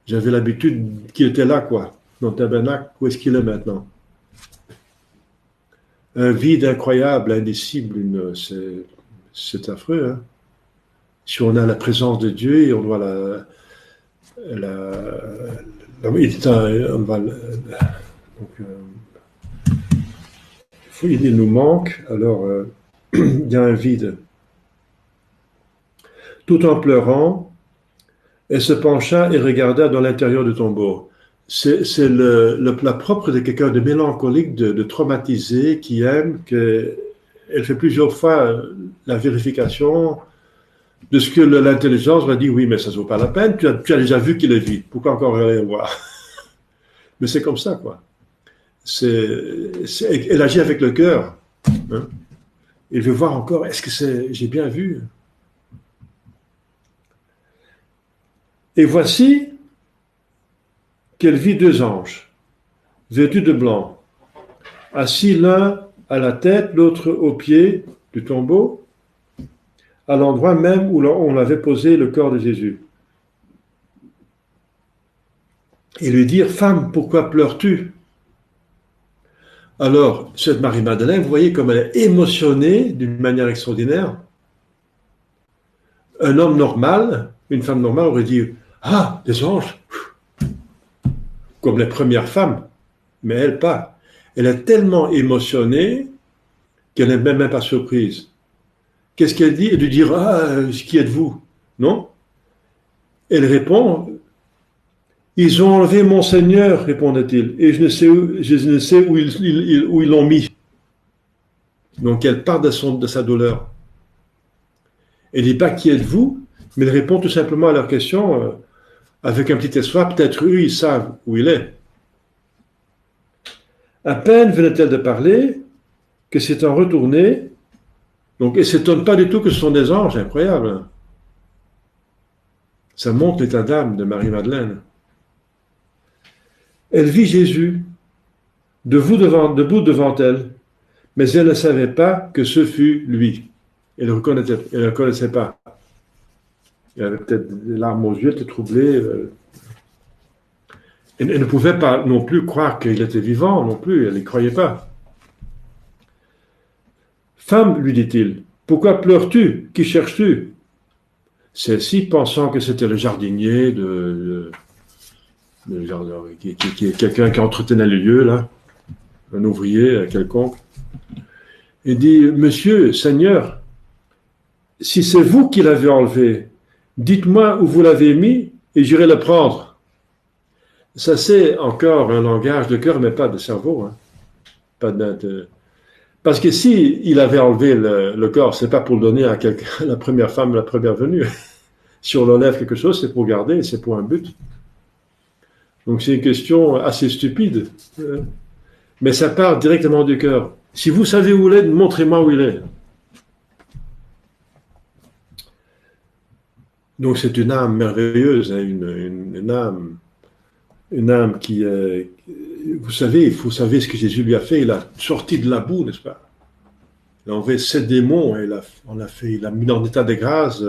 J'avais l'habitude qu'il était là, quoi. Dans le tabernacle, où est-ce qu'il est maintenant? Un vide incroyable, indicible, c'est affreux. Hein? Si on a la présence de Dieu et on doit il nous manque, alors il y a un vide. Tout en pleurant, elle se pencha et regarda dans l'intérieur du tombeau. C'est la propre de quelqu'un de mélancolique, de traumatisé, qui aime, elle fait plusieurs fois la vérification de ce que l'intelligence va dire, oui, mais ça ne vaut pas la peine, tu as déjà vu qu'il est vide, pourquoi encore rien voir? Mais c'est comme ça, quoi. Elle agit avec le cœur. Hein? Il veut voir encore, est-ce que j'ai bien vu? Et voici qu'elle vit deux anges, vêtus de blanc, assis l'un à la tête, l'autre au pied du tombeau, à l'endroit même où on avait posé le corps de Jésus. Et lui dire, femme, pourquoi pleures-tu? Alors, cette Marie-Madeleine, vous voyez comme elle est émotionnée d'une manière extraordinaire. Un homme normal, une femme normale aurait dit, ah, des anges, comme les premières femmes, mais elle pas. Elle est tellement émotionnée qu'elle n'est même pas surprise. Qu'est-ce qu'elle dit? Elle lui dit, ah, qui êtes-vous? Non? Elle répond, ils ont enlevé mon Seigneur, répondait-il, et je ne sais où ils l'ont mis. Donc elle part de sa douleur. Elle ne dit pas qui êtes-vous, mais elle répond tout simplement à leur question avec un petit espoir, peut-être eux, ils savent où il est. À peine venait-elle de parler que s'étant retournée, donc elle ne s'étonne pas du tout que ce sont des anges, incroyable. Ça montre l'état d'âme de Marie-Madeleine. Elle vit Jésus debout devant elle, mais elle ne savait pas que ce fut lui. Elle ne le connaissait pas. Elle avait peut-être des larmes aux yeux, elle était troublée. Elle ne pouvait pas non plus croire qu'il était vivant, non plus, elle n'y croyait pas. Femme, lui dit-il, pourquoi pleures-tu? Qui cherches-tu? Celle-ci, pensant que c'était le jardinier quelqu'un qui entretenait le lieu, là, un ouvrier quelconque, et dit, Monsieur, Seigneur, si c'est vous qui l'avez enlevé, dites-moi où vous l'avez mis et j'irai le prendre. Ça, c'est encore un langage de cœur, mais pas de cerveau. Hein. Pas Parce que si il avait enlevé le corps, c'est pas pour le donner à la première femme, la première venue. Si on enlève quelque chose, c'est pour garder, c'est pour un but. Donc c'est une question assez stupide. Mais ça part directement du cœur. Si vous savez où il est, montrez-moi où il est. Donc c'est une âme merveilleuse, hein, une âme qui, vous savez ce que Jésus lui a fait. Il a sorti de la boue, n'est-ce pas? Il a enlevé 7 démons, et il a mis en état de grâce,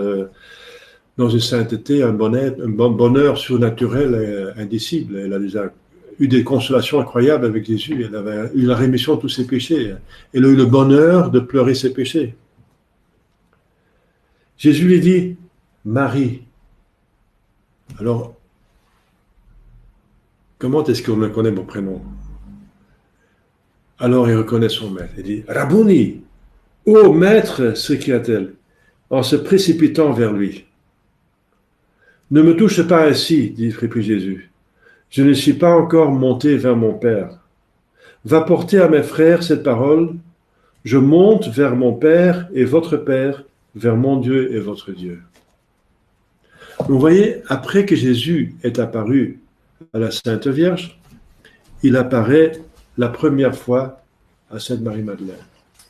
dans une sainteté, un bonheur surnaturel et indicible. Elle a déjà eu des consolations incroyables avec Jésus. Elle avait eu la rémission de tous ses péchés. Elle a eu le bonheur de pleurer ses péchés. Jésus lui dit, Marie. Alors, comment est-ce qu'on connaît mon prénom? Alors il reconnaît son maître. Il dit, Rabouni, ô maître, s'écria-t-elle, en se précipitant vers lui. Ne me touche pas ainsi, répondit Jésus. Je ne suis pas encore monté vers mon Père. Va porter à mes frères cette parole. Je monte vers mon Père et votre Père, vers mon Dieu et votre Dieu. Vous voyez, après que Jésus est apparu à la Sainte Vierge, il apparaît la première fois à Sainte Marie-Madeleine.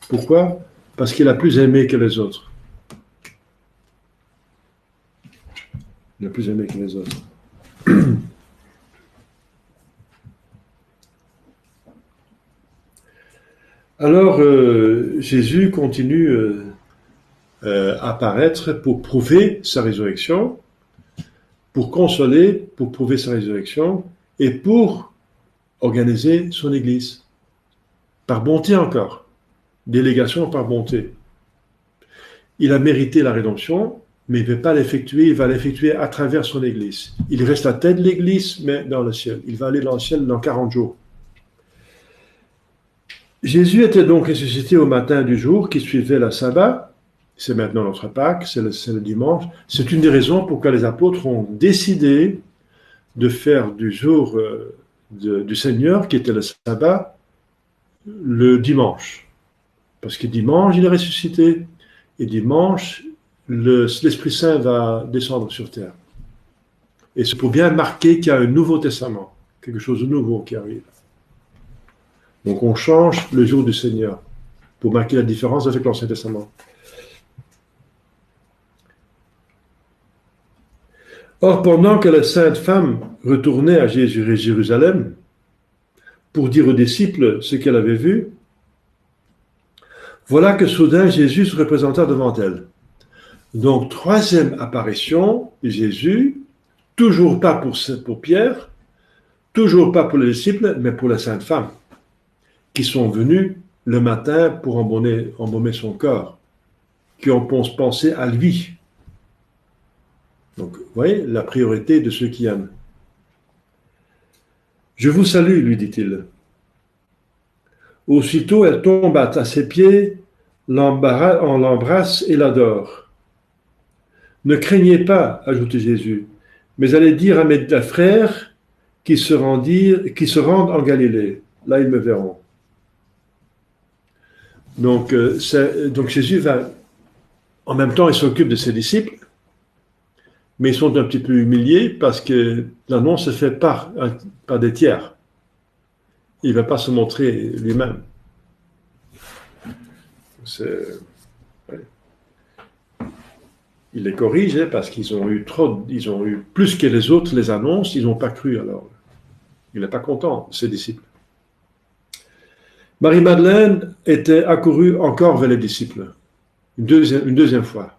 Pourquoi? Parce qu'il a plus aimé que les autres. Il a plus aimé que les autres. Alors, Jésus continue à apparaître pour prouver sa résurrection, pour consoler, pour prouver sa résurrection, et pour organiser son Église. Par bonté encore. Délégation par bonté. Il a mérité la rédemption, mais il ne veut pas l'effectuer, il va l'effectuer à travers son Église. Il reste la tête de l'Église, mais dans le ciel. Il va aller dans le ciel dans 40 jours. Jésus était donc ressuscité au matin du jour qui suivait le sabbat. C'est maintenant notre Pâques, c'est le dimanche. C'est une des raisons pourquoi les apôtres ont décidé de faire du jour du Seigneur, qui était le sabbat, le dimanche. Parce que dimanche, il est ressuscité, et dimanche, l'Esprit Saint va descendre sur terre. Et c'est pour bien marquer qu'il y a un nouveau testament, quelque chose de nouveau qui arrive. Donc on change le jour du Seigneur pour marquer la différence avec l'Ancien Testament. Or, pendant que la sainte femme retournait à Jérusalem pour dire aux disciples ce qu'elle avait vu, voilà que soudain Jésus se représenta devant elle. Donc, troisième apparition, Jésus, toujours pas pour Pierre, toujours pas pour les disciples, mais pour la sainte femme, qui sont venus le matin pour embaumer son corps, qui ont pensé à lui. Donc, vous voyez, la priorité de ceux qui aiment. Je vous salue, lui dit-il. Aussitôt, elle tombe à ses pieds, on l'embrasse et l'adore. Ne craignez pas, ajoutait Jésus, mais allez dire à mes frères qui se rendent en Galilée. Là, ils me verront. Donc Jésus va, en même temps, il s'occupe de ses disciples, mais ils sont un petit peu humiliés parce que l'annonce se fait par des tiers. Il ne va pas se montrer lui-même. Il les corrige parce qu'ils ont eu plus que les autres les annonces, ils n'ont pas cru alors. Il n'est pas content, ses disciples. Marie-Madeleine était accourue encore vers les disciples, une deuxième fois.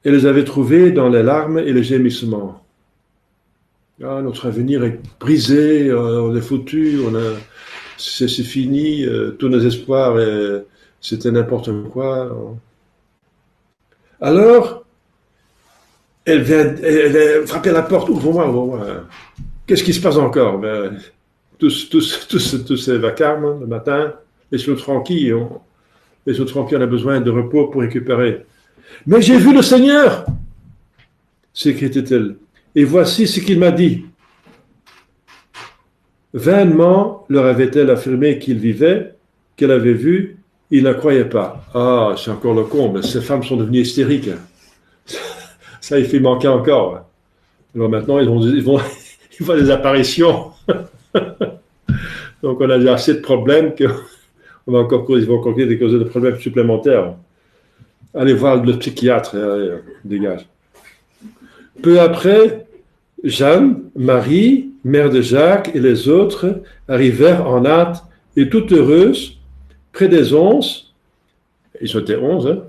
Elle les avait trouvés dans les larmes et les gémissements. Ah, notre avenir est brisé, on est foutu, c'est fini, tous nos espoirs, c'était n'importe quoi. Alors, elle frappait à la porte, ouvre-moi. Qu'est-ce qui se passe encore? Tous ces vacarmes le matin, laissez-nous tranquilles, on a besoin de repos pour récupérer. Mais j'ai vu le Seigneur, s'écriait-elle, et voici ce qu'il m'a dit. Vainement leur avait-elle affirmé qu'il vivait, qu'elle avait vu, ils ne croyaient pas. Ah, c'est encore le comble, ces femmes sont devenues hystériques. Ça, il fait manquer encore. Alors maintenant, ils vont des apparitions. Donc on a déjà assez de problèmes qu'ils vont encore causer de problèmes supplémentaires. Allez voir le psychiatre, dégage. Peu après, Jeanne, Marie, mère de Jacques et les autres arrivèrent en hâte et toutes heureuses près des 11, ils étaient 11,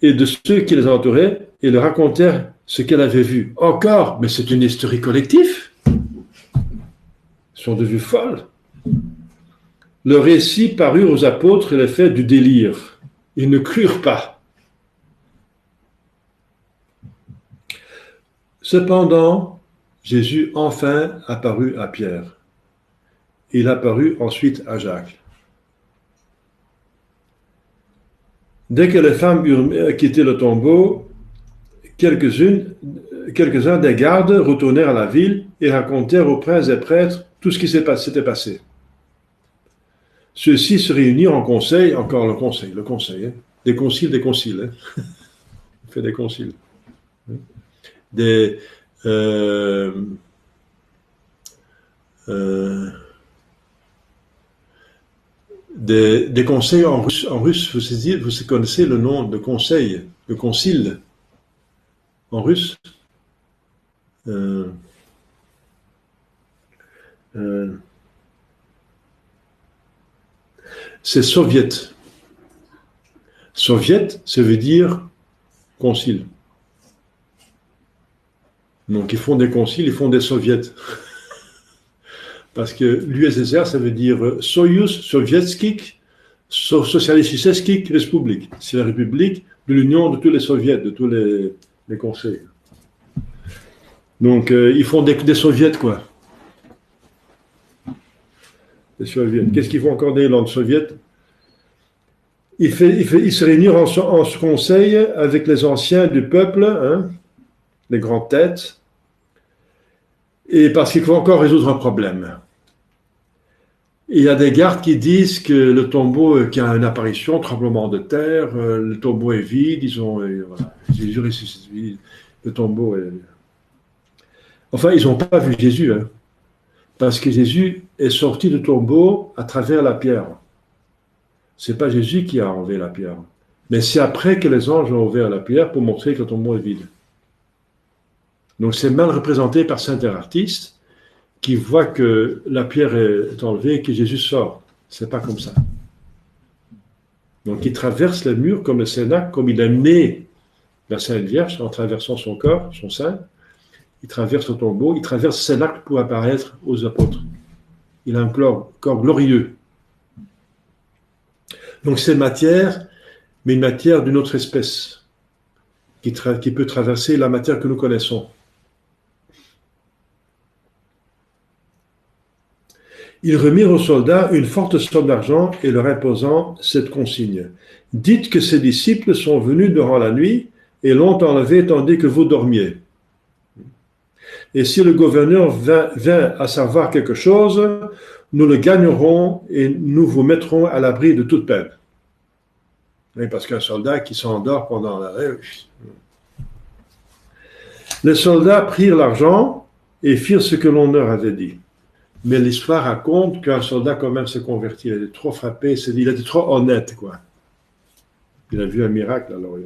et de ceux qui les entouraient et leur racontèrent ce qu'elle avait vu. Encore, mais c'est une hystérie collective. Ils sont devenus folles. Le récit parut aux apôtres l'effet du délire. Ils ne crurent pas. Cependant, Jésus enfin apparut à Pierre. Il apparut ensuite à Jacques. Dès que les femmes eurent quitté le tombeau, quelques-uns des gardes retournèrent à la ville et racontèrent aux princes et prêtres tout ce qui s'était passé. Ceux-ci se réunirent en conseil, encore le conseil, hein, des conciles, hein. On fait des conciles. Des conseils en russe, vous connaissez le nom de conseil, de concile en russe. C'est soviet. Soviet, ça veut dire concile. Donc ils font des conciles, ils font des soviets. Parce que l'USSR, ça veut dire Soyuz Sovietskik Socialistiskik Republik. C'est la république de l'union de tous les soviets, de tous les conseils. Donc ils font des soviets, quoi. Les soviets. Qu'est-ce qu'ils font encore des langues soviètes? Ils se réunirent en conseil avec les anciens du peuple, hein, les grandes têtes, et parce qu'il faut encore résoudre un problème. Il y a des gardes qui disent que le tombeau, qu'il y a une apparition, tremblement de terre, le tombeau est vide, voilà, Jésus ressuscite, le tombeau est... Enfin, ils n'ont pas vu Jésus, hein, parce que Jésus est sorti du tombeau à travers la pierre. C'est pas Jésus qui a enlevé la pierre. Mais c'est après que les anges ont ouvert la pierre pour montrer que le tombeau est vide. Donc c'est mal représenté par certains artistes qui voient que la pierre est enlevée et que Jésus sort. C'est pas comme ça. Donc il traverse le mur comme le Cénacle, comme il a mené la Sainte Vierge en traversant son corps, son sein. Il traverse le tombeau, il traverse le Cénacle pour apparaître aux apôtres. Il a un corps glorieux. Donc c'est matière, mais une matière d'une autre espèce, qui peut traverser la matière que nous connaissons. Ils remirent aux soldats une forte somme d'argent et leur imposant cette consigne. Dites que ces disciples sont venus durant la nuit et l'ont enlevé tandis que vous dormiez. Et si le gouverneur vient à savoir quelque chose, nous le gagnerons et nous vous mettrons à l'abri de toute peine. Oui, parce qu'un soldat qui s'endort pendant la... Les soldats prirent l'argent et firent ce que l'on leur avait dit. Mais l'histoire raconte qu'un soldat quand même s'est converti. Il était trop frappé, il était trop honnête, quoi. Il a vu un miracle, alors.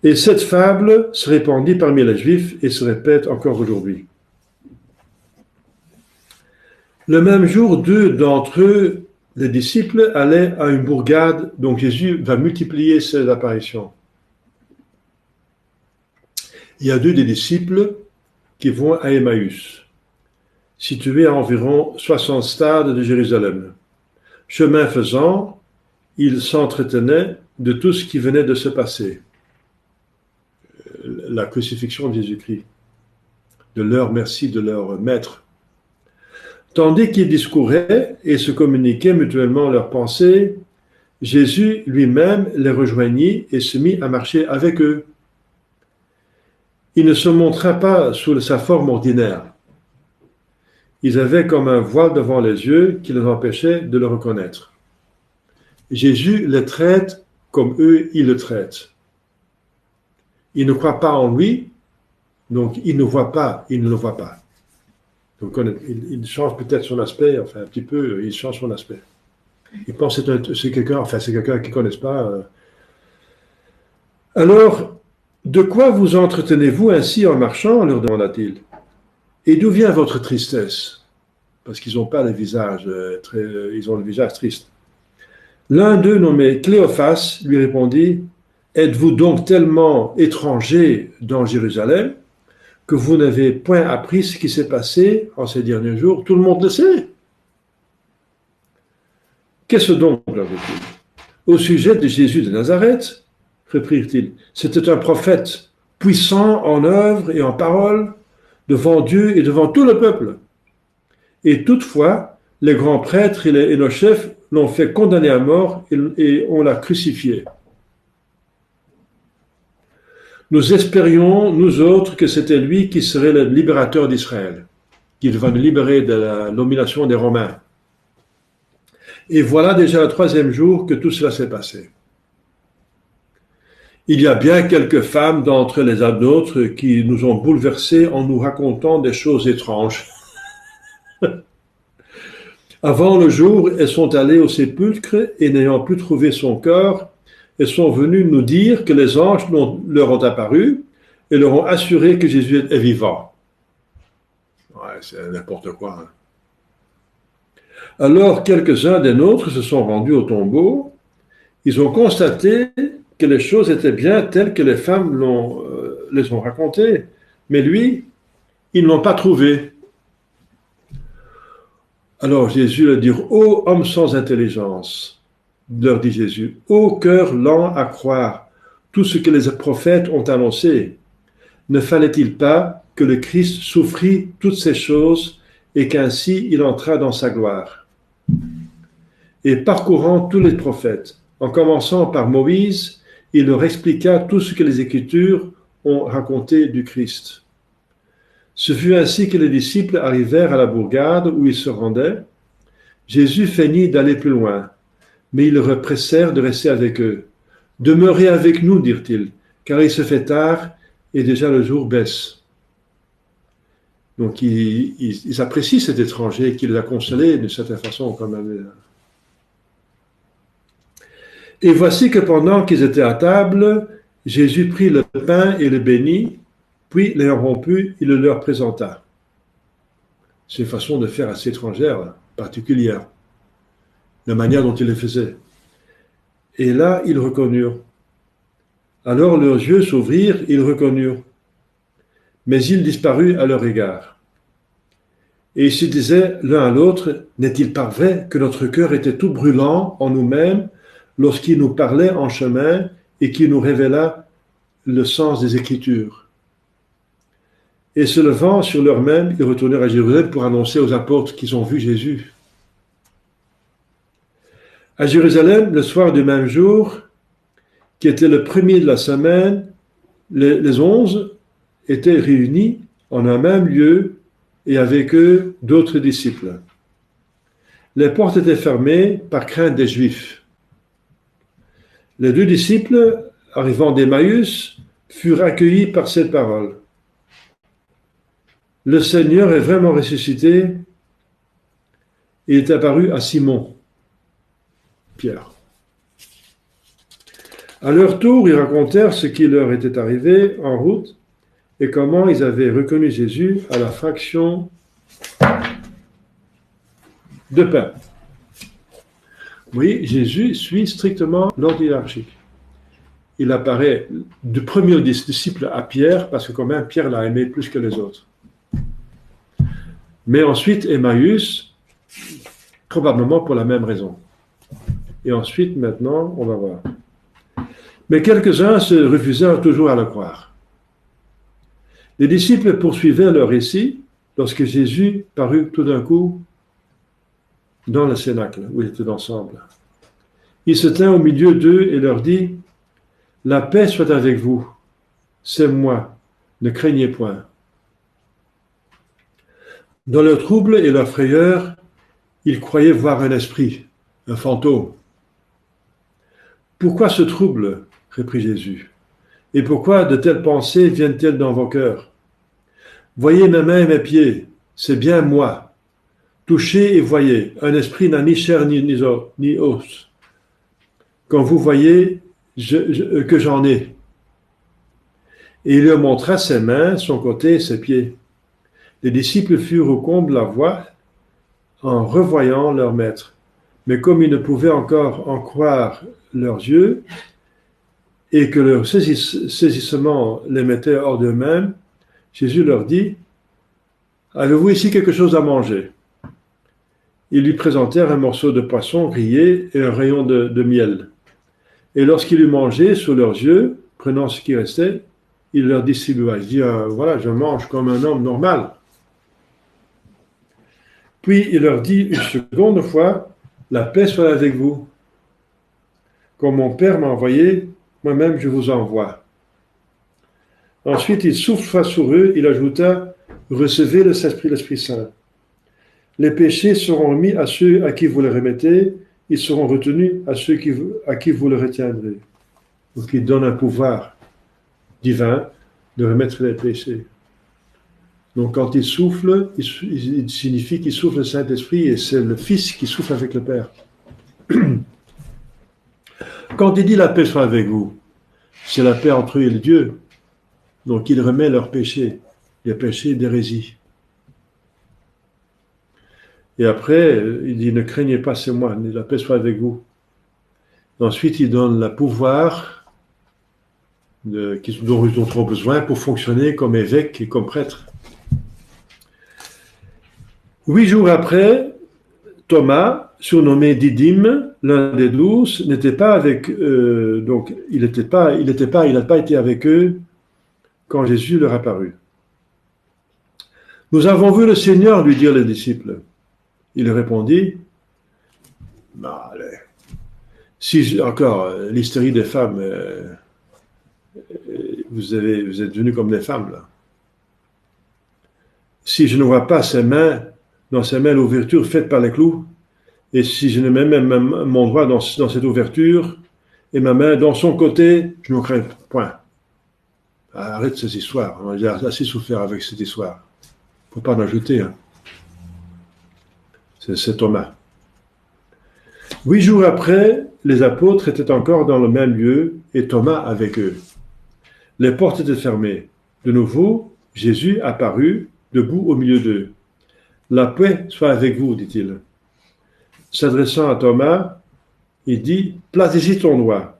Et cette fable se répandit parmi les Juifs et se répète encore aujourd'hui. Le même jour, 2 d'entre eux, les disciples, allaient à une bourgade, donc Jésus va multiplier ses apparitions. Il y a 2 des disciples qui vont à Emmaüs, situé à environ 60 stades de Jérusalem. Chemin faisant, ils s'entretenaient de tout ce qui venait de se passer. La crucifixion de Jésus-Christ, de leur merci, de leur maître. Tandis qu'ils discouraient et se communiquaient mutuellement leurs pensées, Jésus lui-même les rejoignit et se mit à marcher avec eux. Il ne se montra pas sous sa forme ordinaire. Ils avaient comme un voile devant les yeux qui les empêchait de le reconnaître. Jésus les traite comme eux, ils le traitent. Ils ne croient pas en lui, donc ils ne voient pas, ils ne le voient pas. Donc il change peut-être son aspect, enfin un petit peu, il change son aspect. Ils pensent que c'est quelqu'un qu'ils ne connaissent pas. Alors, de quoi vous entretenez-vous ainsi en marchant, leur demanda-t-il. Et d'où vient votre tristesse? Parce qu'ils n'ont pas le visage ils ont le visage triste. L'un d'eux, nommé Cléophas, lui répondit, êtes-vous donc tellement étranger dans Jérusalem que vous n'avez point appris ce qui s'est passé en ces derniers jours? Tout le monde le sait. Qu'est-ce donc, leur dit-il? Au sujet de Jésus de Nazareth, reprirent-ils, c'était un prophète puissant en œuvre et en parole devant Dieu et devant tout le peuple. Et toutefois, les grands prêtres et nos chefs l'ont fait condamner à mort et on l'a crucifié. Nous espérions, nous autres, que c'était lui qui serait le libérateur d'Israël, qui va nous libérer de la domination des Romains. Et voilà déjà le 3e jour que tout cela s'est passé. Il y a bien quelques femmes d'entre les nôtres qui nous ont bouleversés en nous racontant des choses étranges. Avant le jour, elles sont allées au sépulcre et n'ayant plus trouvé son corps, elles sont venues nous dire que les anges leur ont apparu et leur ont assuré que Jésus est vivant. Ouais, c'est n'importe quoi. Hein. Alors, quelques-uns des nôtres se sont rendus au tombeau. Ils ont constaté que les choses étaient bien telles que les femmes les ont racontées. Mais lui, ils ne l'ont pas trouvé. Alors Jésus leur dit, ô homme sans intelligence, leur dit Jésus, ô cœur lent à croire tout ce que les prophètes ont annoncé. Ne fallait-il pas que le Christ souffrit toutes ces choses et qu'ainsi il entra dans sa gloire? Et parcourant tous les prophètes, en commençant par Moïse, il leur expliqua tout ce que les Écritures ont raconté du Christ. Ce fut ainsi que les disciples arrivèrent à la bourgade où ils se rendaient. Jésus feignit d'aller plus loin, mais ils le repressèrent de rester avec eux. « Demeurez avec nous, dirent-ils, car il se fait tard et déjà le jour baisse. » Donc ils apprécient cet étranger qui les a consolés d'une certaine façon quand même. Et voici que pendant qu'ils étaient à table, Jésus prit le pain et le bénit, puis l'ayant rompu, il le leur présenta. C'est une façon de faire assez étrangère, particulière, la manière dont il le faisait. Et là, ils reconnurent. Alors leurs yeux s'ouvrirent, ils reconnurent. Mais il disparut à leur égard. Et ils se disaient l'un à l'autre, n'est-il pas vrai que notre cœur était tout brûlant en nous-mêmes lorsqu'il nous parlait en chemin et qu'il nous révéla le sens des Écritures? Et se levant sur l'heure même, ils retournèrent à Jérusalem pour annoncer aux apôtres qu'ils ont vu Jésus. À Jérusalem, le soir du même jour, qui était le premier de la semaine, les 11 étaient réunis en un même lieu et avec eux d'autres disciples. Les portes étaient fermées par crainte des Juifs. Les 2 disciples, arrivant d'Emmaüs, furent accueillis par cette parole. Le Seigneur est vraiment ressuscité. Il est apparu à Simon, Pierre. À leur tour, ils racontèrent ce qui leur était arrivé en route et comment ils avaient reconnu Jésus à la fraction de pain. Oui, Jésus suit strictement l'ordre hiérarchique. Il apparaît du premier disciple à Pierre, parce que quand même Pierre l'a aimé plus que les autres. Mais ensuite, Emmaüs, probablement pour la même raison. Et ensuite, maintenant, on va voir. Mais quelques-uns se refusèrent toujours à le croire. Les disciples poursuivaient leur récit lorsque Jésus parut tout d'un coup dans le cénacle où ils étaient ensemble. Il se tint au milieu d'eux et leur dit « La paix soit avec vous, c'est moi, ne craignez point. » Dans leur trouble et leur frayeur, ils croyaient voir un esprit, un fantôme. « Pourquoi ce trouble ?» reprit Jésus. « Et pourquoi de telles pensées viennent-elles dans vos cœurs? Voyez mes mains et mes pieds, c'est bien moi. Touchez et voyez, un esprit n'a ni chair ni os. Quand vous voyez que j'en ai. » Et il leur montra ses mains, son côté et ses pieds. Les disciples furent au comble la voix en revoyant leur maître. Mais comme ils ne pouvaient encore en croire leurs yeux, et que leur saisissement les mettait hors d'eux-mêmes, Jésus leur dit « Avez-vous ici quelque chose à manger ?» Ils lui présentèrent un morceau de poisson grillé et un rayon de miel. Et lorsqu'il eut mangé sous leurs yeux, prenant ce qui restait, il leur distribua. Il dit « Voilà, je mange comme un homme normal. » Puis il leur dit une seconde fois « La paix soit avec vous. Comme mon Père m'a envoyé, moi-même je vous envoie. » Ensuite il souffla sur eux, il ajouta « Recevez l'Esprit Saint. Les péchés seront remis à ceux à qui vous les remettez, ils seront retenus à ceux à qui vous les retiendrez. » Donc il donne un pouvoir divin de remettre les péchés. Donc quand il souffle, il signifie qu'il souffle le Saint-Esprit et c'est le Fils qui souffle avec le Père. Quand il dit la paix soit avec vous, c'est la paix entre eux et le Dieu. Donc il remet leurs péchés, les péchés d'hérésie. Et après, il dit ne craignez pas, c'est moi, la paix soit avec vous. Ensuite, il donne le pouvoir dont ils ont trop besoin pour fonctionner comme évêque et comme prêtre. 8 jours après, Thomas, surnommé Didyme, l'un des 12, n'était pas avec donc il n'a pas été avec eux quand Jésus leur apparut. Nous avons vu le Seigneur, lui dirent les disciples. Il répondit, allez, si encore l'hystérie des femmes, vous êtes devenus comme des femmes là. Si je ne vois pas ses mains, dans ses mains l'ouverture faite par les clous, et si je ne mets même mon doigt dans cette ouverture, et ma main dans son côté, je ne crains point. Arrête ces histoires, j'ai assez souffert avec cette histoire. Il ne faut pas en ajouter. Hein. C'est Thomas. 8 jours après, les apôtres étaient encore dans le même lieu et Thomas avec eux. Les portes étaient fermées. De nouveau, Jésus apparut, debout au milieu d'eux. « La paix soit avec vous, dit-il. » S'adressant à Thomas, il dit, « Place ici ton doigt.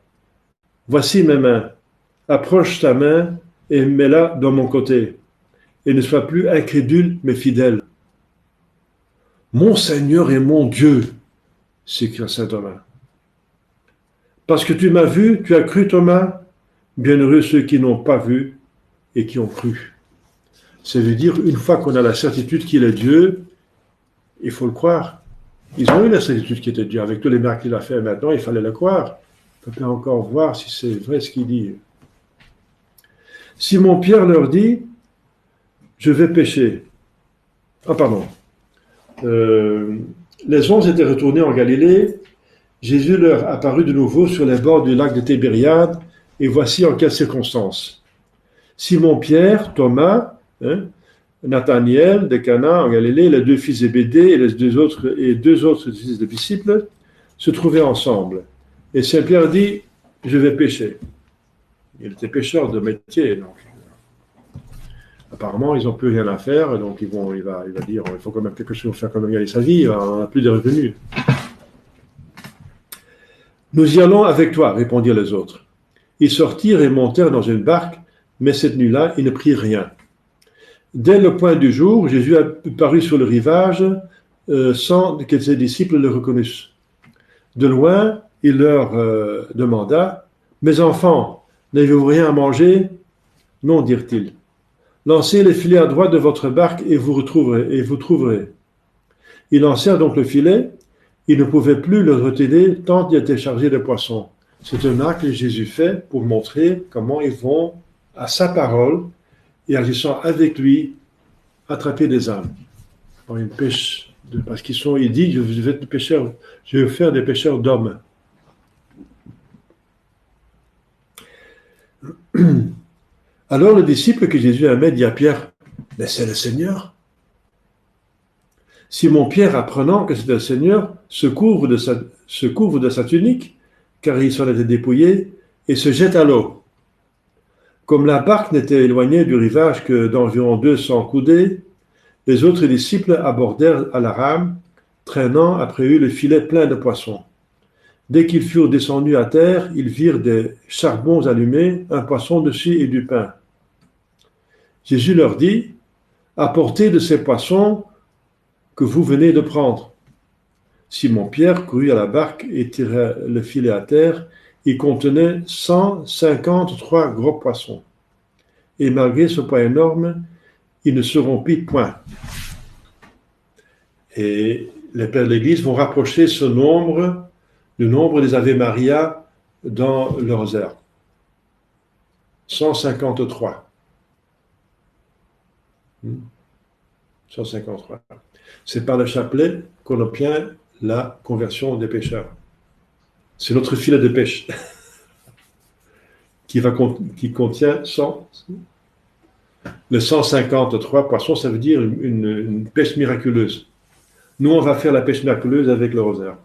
Voici mes mains. Approche ta main et mets-la dans mon côté. Et ne sois plus incrédule, mais fidèle. » « Mon Seigneur et mon Dieu !» s'écria saint Thomas. « Parce que tu m'as vu, tu as cru, Thomas. Bienheureux ceux qui n'ont pas vu et qui ont cru. » Ça veut dire, une fois qu'on a la certitude qu'il est Dieu, il faut le croire. Ils ont eu la certitude qu'il était Dieu. Avec tous les miracles qu'il a fait maintenant, il fallait le croire. Il ne peut pas encore voir si c'est vrai ce qu'il dit. Simon-Pierre leur dit, « Je vais pêcher. » Ah, pardon. Les 11 étaient retournés en Galilée. Jésus leur apparut de nouveau sur les bords du lac de Tibériade, et voici en quelles circonstances. Simon-Pierre, Thomas, Nathaniel de Cana en Galilée, les 2 fils Zébédée et deux autres fils de disciples se trouvaient ensemble. Et Saint-Pierre dit, « Je vais pêcher. » Il était pêcheur de métier, donc apparemment ils n'ont plus rien à faire, donc il va dire, il faut quand même quelque chose pour faire quand même gagner sa vie, on n'a plus de revenus. « Nous y allons avec toi, répondirent les autres. Ils sortirent et montèrent dans une barque, mais cette nuit-là, ils ne prirent rien. Dès le point du jour, Jésus parut sur le rivage sans que ses disciples le reconnussent. De loin, il leur demanda, « Mes enfants, n'avez-vous rien à manger ?» « Non, dirent-ils. »« Lancez les filets à droite de votre barque et vous trouverez. » Ils lancèrent donc le filet. Ils ne pouvaient plus le retenir tant il était chargé de poissons. C'est un acte que Jésus fait pour montrer comment ils vont, à sa parole, et agissant avec lui, attraper des âmes. Par une pêche, parce il dit, je vais faire des pêcheurs d'hommes. Alors le disciple que Jésus aimait dit à Pierre, « Mais c'est le Seigneur. » Simon-Pierre, apprenant que c'était le Seigneur, se couvre de sa tunique, car il s'en était dépouillé, et se jette à l'eau. Comme la barque n'était éloignée du rivage que d'environ 200 coudées, les autres disciples abordèrent à la rame, traînant après eux le filet plein de poissons. Dès qu'ils furent descendus à terre, ils virent des charbons allumés, un poisson dessus et du pain. Jésus leur dit, « Apportez de ces poissons que vous venez de prendre. » Simon-Pierre courut à la barque et tira le filet à terre. Il contenait 153 gros poissons. Et malgré ce poids énorme, il ne se rompit point. Et les pères de l'Église vont rapprocher le nombre des Ave Maria dans le rosaire. 153. 153. C'est par le chapelet qu'on obtient la conversion des pécheurs. C'est notre filet de pêche qui contient le 153 poissons, ça veut dire une pêche miraculeuse. Nous, on va faire la pêche miraculeuse avec le rosaire.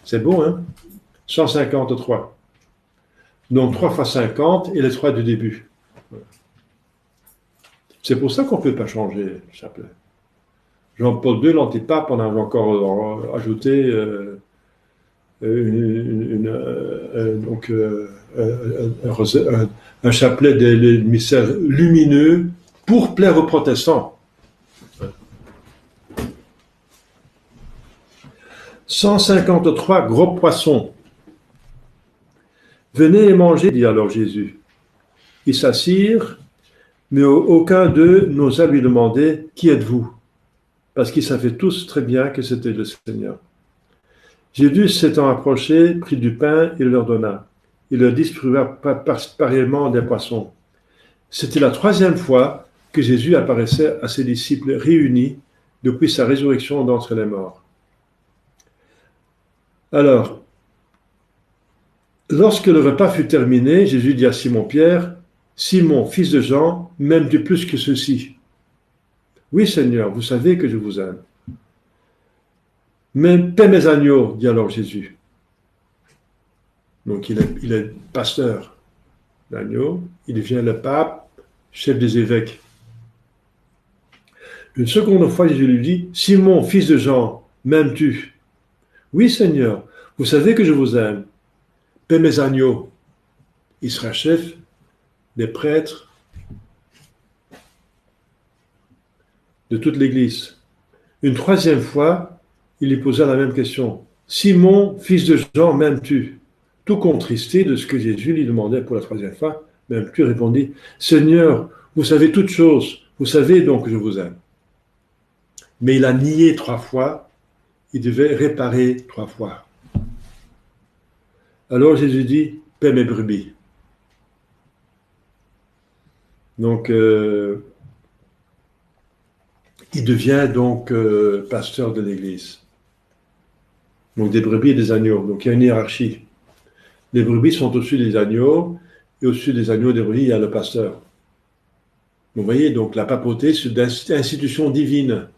C'est beau, hein? 153. Donc 3 fois 50 et les 3 du début. C'est pour ça qu'on ne peut pas changer le chapelet. Jean-Paul II, l'antipape, on a encore ajouté un chapelet des mystères lumineux pour plaire aux protestants. 153 gros poissons. Venez et mangez, dit alors Jésus. Ils s'assirent, mais aucun d'eux n'osa lui demander « Qui êtes-vous » parce qu'ils savaient tous très bien que c'était le Seigneur. Jésus s'étant approché, prit du pain et leur donna. Il leur distribua pareillement des poissons. C'était la 3e fois que Jésus apparaissait à ses disciples réunis depuis sa résurrection d'entre les morts. Alors, lorsque le repas fut terminé, Jésus dit à Simon-Pierre, « Simon, fils de Jean, m'aimes-tu plus que ceci ?» « Oui, Seigneur, vous savez que je vous aime. » Mais paie mes agneaux, dit alors Jésus. Donc il est pasteur d'agneaux, il devient le pape, chef des évêques. Une seconde fois, Jésus lui dit, Simon, fils de Jean, m'aimes-tu? Oui, Seigneur, vous savez que je vous aime. Paie mes agneaux. Il sera chef des prêtres de toute l'Église. Une troisième fois, il lui posa la même question. Simon, fils de Jean, m'aimes-tu? Tout contristé de ce que Jésus lui demandait pour la troisième fois, m'aimes-tu? Répondit, Seigneur, vous savez toutes choses, vous savez donc que je vous aime. Mais il a nié 3 fois, il devait réparer 3 fois. Alors Jésus dit, paie mes brebis. Donc, il devient donc pasteur de l'Église. Donc des brebis et des agneaux. Donc il y a une hiérarchie. Les brebis sont au-dessus des agneaux, et au-dessus des agneaux des brebis, il y a le pasteur. Vous voyez, donc la papauté, c'est une institution divine.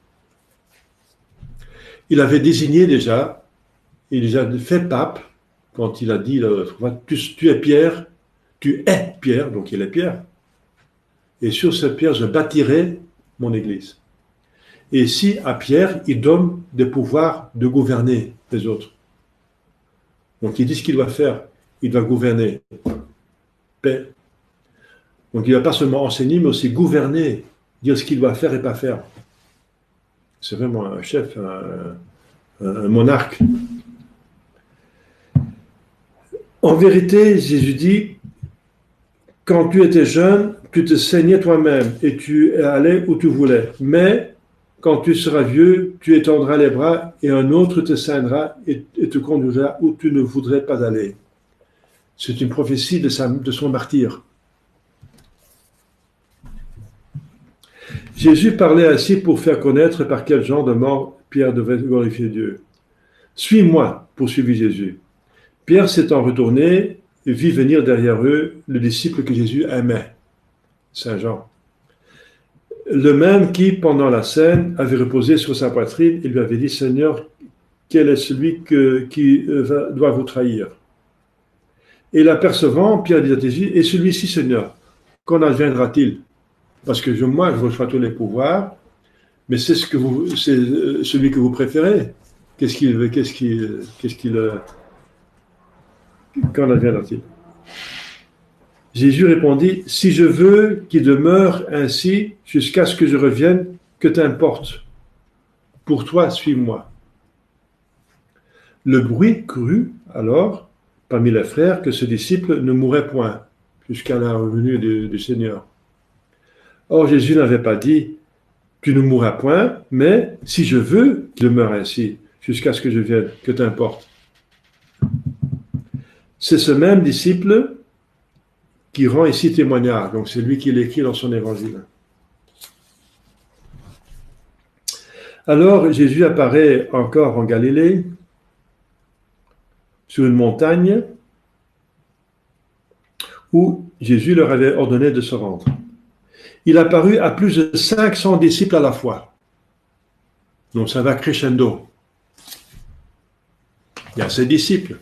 Il avait désigné déjà, il déjà fait pape, quand il a dit, tu es Pierre, donc il est Pierre. Et sur cette pierre, je bâtirai mon Église. Et si à Pierre, il donne des pouvoirs de gouverner les autres. Donc il dit ce qu'il doit faire. Il doit gouverner. Paix. Donc il ne va pas seulement enseigner, mais aussi gouverner, dire ce qu'il doit faire et pas faire. C'est vraiment un chef, un monarque. En vérité, Jésus dit, quand tu étais jeune, tu te saignais toi-même et tu allais où tu voulais. Mais quand tu seras vieux, tu étendras les bras et un autre te saignera et te conduira où tu ne voudrais pas aller. C'est une prophétie de son martyre. Jésus parlait ainsi pour faire connaître par quel genre de mort Pierre devait glorifier Dieu. Suis-moi, poursuivit Jésus. Pierre s'étant retourné et vit venir derrière eux le disciple que Jésus aimait, Saint Jean. Le même qui, pendant la scène, avait reposé sur sa poitrine et lui avait dit, Seigneur, quel est celui qui doit vous trahir? Et l'apercevant, Pierre dit à Jésus, et celui-ci, Seigneur, qu'en adviendra-t-il? Parce que moi, je reçois tous les pouvoirs, mais c'est celui que vous préférez. Qu'en adviendra-t-il? Jésus répondit, si je veux qu'il demeure ainsi jusqu'à ce que je revienne, que t'importe? Pour toi, suis-moi. Le bruit courut alors parmi les frères que ce disciple ne mourrait point jusqu'à la revenue du Seigneur. Or, Jésus n'avait pas dit, tu ne mourras point, mais si je veux qu'il demeure ainsi jusqu'à ce que je vienne, que t'importe? C'est ce même disciple qui rend ici témoignage. Donc, c'est lui qui l'écrit dans son évangile. Alors, Jésus apparaît encore en Galilée, sur une montagne, où Jésus leur avait ordonné de se rendre. Il apparut à plus de 500 disciples à la fois. Donc, ça va crescendo. Il y a ses disciples,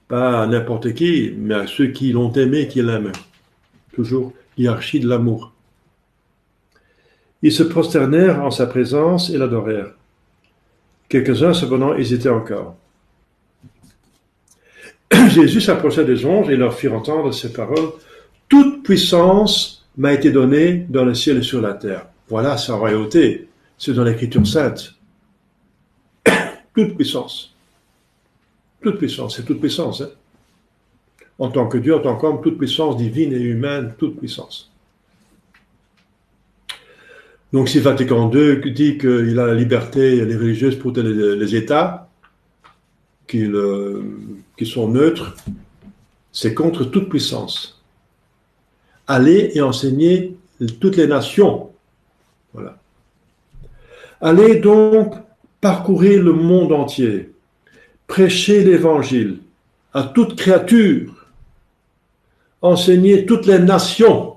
pas à n'importe qui, mais à ceux qui l'ont aimé, qui l'aiment. Toujours hiérarchie de l'amour. Ils se prosternèrent en sa présence et l'adorèrent. Quelques-uns, cependant, hésitaient encore. Jésus s'approcha des anges et leur fit entendre ces paroles. Toute puissance m'a été donnée dans le ciel et sur la terre. Voilà sa royauté. C'est dans l'Écriture sainte. Toute puissance. Toute puissance, c'est toute puissance. Hein? En tant que Dieu, en tant qu'homme, toute puissance divine et humaine, toute puissance. Donc si Vatican II dit qu'il a la liberté, les religieuses pour les États, qui sont neutres, c'est contre toute puissance. Allez et enseignez toutes les nations. Voilà. Allez donc parcourir le monde entier, prêcher l'Évangile à toute créature, enseignez toutes les nations.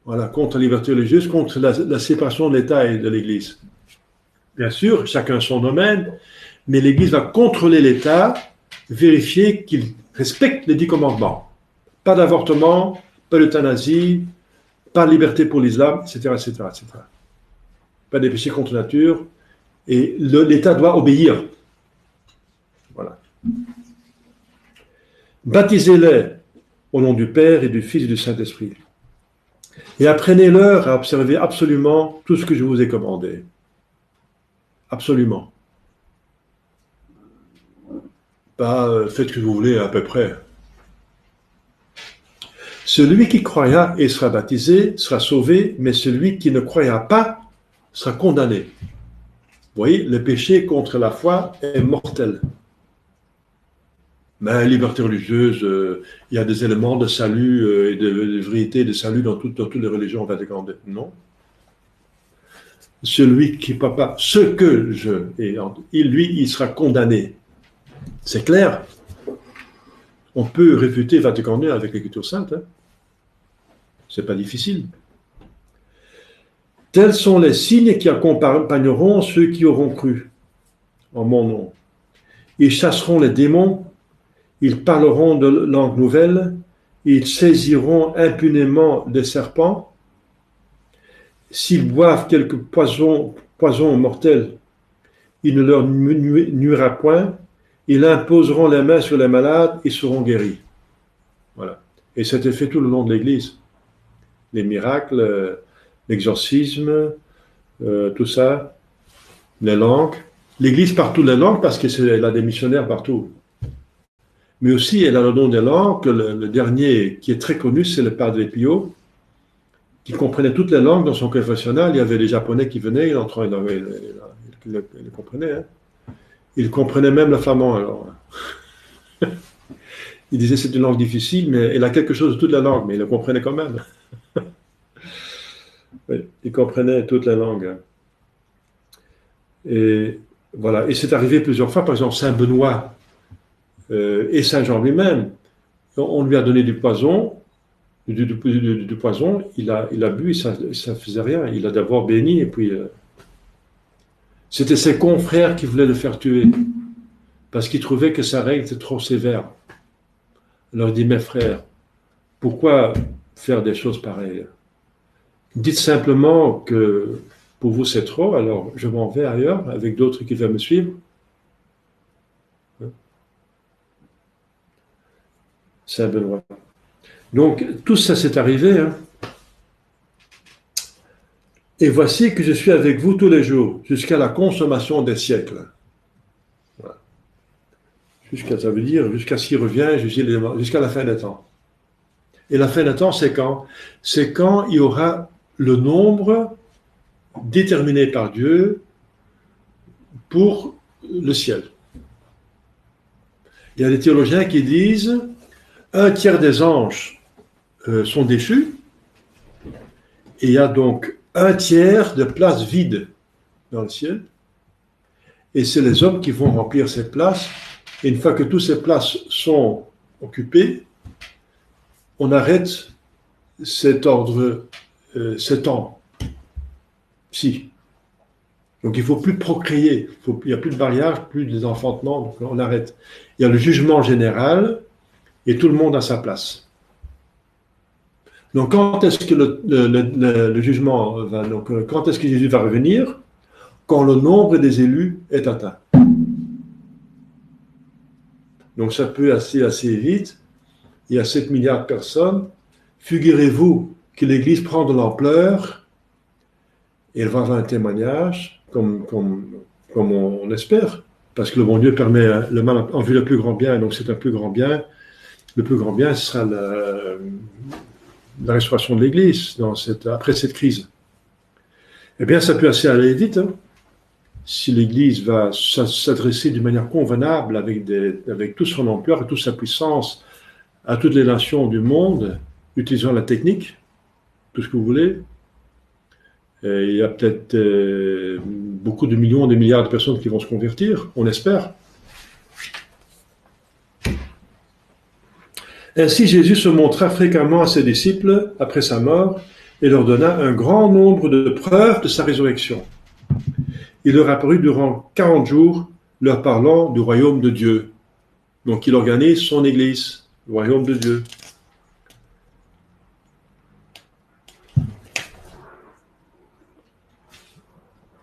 Voilà, contre la liberté religieuse, contre la séparation de l'État et de l'Église. Bien sûr, chacun son domaine, mais l'Église va contrôler l'État, vérifier qu'il respecte les 10 commandements. Pas d'avortement, pas d'euthanasie, pas de liberté pour l'islam, etc., etc., etc. Pas des péchés contre nature, et l'État doit obéir. Voilà. Baptisez-les au nom du Père et du Fils et du Saint-Esprit. Et apprenez-leur à observer absolument tout ce que je vous ai commandé. Absolument. Pas faites ce que vous voulez à peu près. Celui qui croira et sera baptisé sera sauvé, mais celui qui ne croira pas sera condamné. Vous voyez, le péché contre la foi est mortel. Mais liberté religieuse, il y a des éléments de salut et de vérité, de salut dans toutes les religions vaticanes. Non. Celui qui ne peut pas ce que je... il sera condamné. C'est clair. On peut réfuter Vatican II avec l'Écriture sainte. Hein. C'est pas difficile. Tels sont les signes qui accompagneront ceux qui auront cru en mon nom. Ils chasseront les démons, ils parleront de langues nouvelles, ils saisiront impunément des serpents. S'ils boivent quelque poison mortel, il ne leur nuira point. Ils imposeront les mains sur les malades et seront guéris. Voilà. Et c'était fait tout le long de l'Église. Les miracles, l'exorcisme, tout ça, les langues. L'Église partout les langues parce qu'elle a des missionnaires partout. Mais aussi, elle a le don des langues. Le dernier qui est très connu, c'est le Padre Pio, qui comprenait toutes les langues dans son confessionnal. Il y avait des Japonais qui venaient, il le comprenait. Hein. Il comprenait même le flamand, alors. Il disait c'est une langue difficile, mais elle a quelque chose de toute la langue, mais il le comprenait quand même. Oui, il comprenait toute la langue. Et voilà. Et c'est arrivé plusieurs fois, par exemple, Saint Benoît et Saint Jean lui-même, on lui a donné du poison, du poison, il a bu, et ça ne faisait rien. Il a d'abord béni, et puis... C'était ses confrères qui voulaient le faire tuer, parce qu'ils trouvaient que sa règle était trop sévère. Alors il dit, mes frères, pourquoi faire des choses pareilles? Dites simplement que pour vous c'est trop, alors je m'en vais ailleurs avec d'autres qui veulent me suivre. Saint Benoît. Donc tout ça s'est arrivé. Hein. Et voici que je suis avec vous tous les jours, jusqu'à la consommation des siècles. Voilà. Ça veut dire jusqu'à ce qu'il revienne, jusqu'à la fin des temps. Et la fin des temps, c'est quand? C'est quand il y aura le nombre déterminé par Dieu pour le ciel. Il y a des théologiens qui disent un tiers des anges sont déchus, et il y a donc un tiers de places vides dans le ciel, et c'est les hommes qui vont remplir ces places, et une fois que toutes ces places sont occupées, on arrête cet ordre, cet temps. Si. Donc il ne faut plus procréer, il n'y a plus de mariage, plus d'enfantement, donc on arrête. Il y a le jugement général, et tout le monde a sa place. Donc, quand est-ce que le jugement va, donc, quand est-ce que Jésus va revenir? Quand le nombre des élus est atteint. Donc, ça peut assez vite. Il y a 7 milliards de personnes. Figurez-vous que l'Église prend de l'ampleur et elle va avoir un témoignage, comme on espère, parce que le bon Dieu permet le mal en vue le plus grand bien, donc c'est un plus grand bien. Le plus grand bien, ce sera la restauration de l'Église après cette crise. Eh bien, ça peut aller vite. Hein. Si l'Église va s'adresser d'une manière convenable avec toute son ampleur et toute sa puissance à toutes les nations du monde, utilisant la technique, tout ce que vous voulez, et il y a peut-être beaucoup de millions, de milliards de personnes qui vont se convertir, on espère. Ainsi, Jésus se montra fréquemment à ses disciples après sa mort et leur donna un grand nombre de preuves de sa résurrection. Il leur apparut durant 40 jours leur parlant du royaume de Dieu. Donc il organise son église, le royaume de Dieu.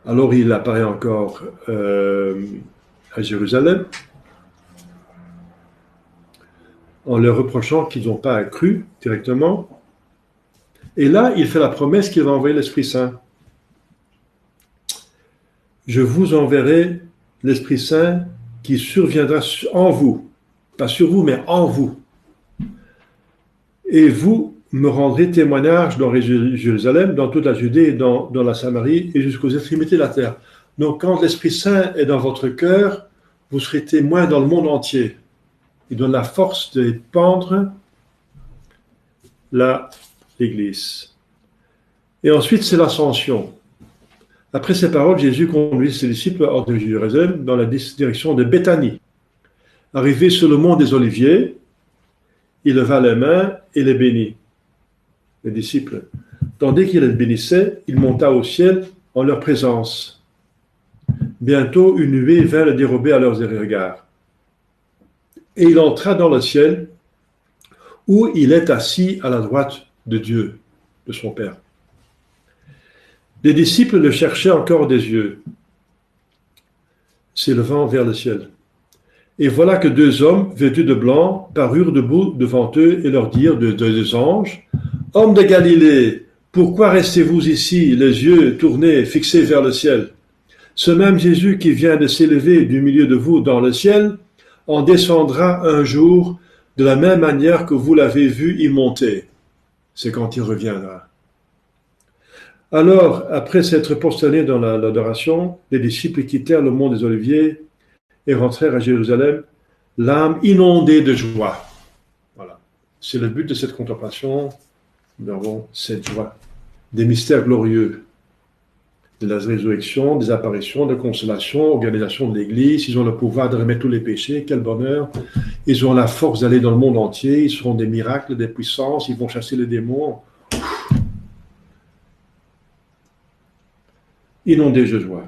Alors il apparaît encore à Jérusalem, en leur reprochant qu'ils n'ont pas cru directement. Et là, il fait la promesse qu'il va envoyer l'Esprit Saint. Je vous enverrai l'Esprit Saint qui surviendra en vous. Pas sur vous, mais en vous. Et vous me rendrez témoignage dans Jérusalem, dans toute la Judée, dans la Samarie et jusqu'aux extrémités de la terre. Donc quand l'Esprit Saint est dans votre cœur, vous serez témoin dans le monde entier. Il donne la force de pendre l'Église. Et ensuite, c'est l'ascension. Après ces paroles, Jésus conduit ses disciples hors de Jérusalem dans la direction de Béthanie. Arrivé sur le mont des Oliviers, il leva les mains et les bénit. Les disciples. Tandis qu'il les bénissait, il monta au ciel en leur présence. Bientôt, une nuée vint le dérober à leurs regards. Et il entra dans le ciel, où il est assis à la droite de Dieu, de son Père. Les disciples le cherchaient encore des yeux, s'élevant vers le ciel. Et voilà que deux hommes, vêtus de blanc, parurent debout devant eux et leur dirent, deux anges, « Hommes de Galilée, pourquoi restez-vous ici, les yeux tournés, fixés vers le ciel? Ce même Jésus qui vient de s'élever du milieu de vous dans le ciel, en descendra un jour de la même manière que vous l'avez vu y monter. » C'est quand il reviendra. Alors, après s'être prosternés dans l'adoration, les disciples quittèrent le mont des Oliviers et rentrèrent à Jérusalem, l'âme inondée de joie. Voilà. C'est le but de cette contemplation. Nous avons cette joie, des mystères glorieux, de la résurrection, des apparitions, de consolation, organisation de l'Église. Ils ont le pouvoir de remettre tous les péchés. Quel bonheur. Ils ont la force d'aller dans le monde entier. Ils seront des miracles, des puissances. Ils vont chasser les démons. Inondés de joie.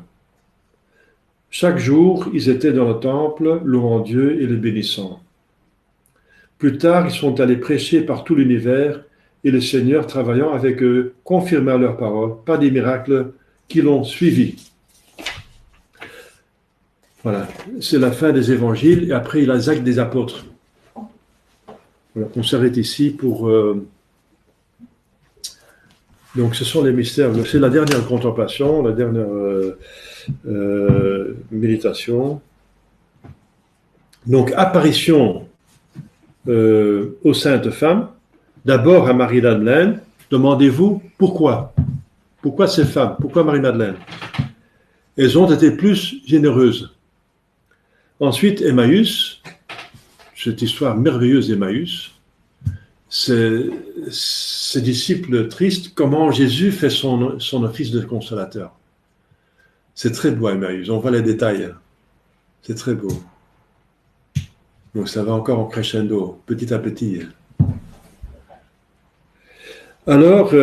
Chaque jour, ils étaient dans le temple, louant Dieu et le bénissant. Plus tard, ils sont allés prêcher par tout l'univers et le Seigneur, travaillant avec eux, confirma leurs paroles par des miracles qui l'ont suivi. Voilà, c'est la fin des évangiles et après il y a les actes des apôtres. Voilà, on s'arrête ici pour... Donc ce sont les mystères, c'est la dernière contemplation, la dernière méditation. Donc apparition aux saintes femmes, d'abord à Marie-Madeleine. Demandez-vous pourquoi? Pourquoi ces femmes? Pourquoi Marie-Madeleine? Elles ont été plus généreuses. Ensuite, Emmaüs, cette histoire merveilleuse d'Emmaüs, ces disciples tristes, comment Jésus fait son office de consolateur. C'est très beau, Emmaüs, on voit les détails. C'est très beau. Donc ça va encore en crescendo, petit à petit. Alors,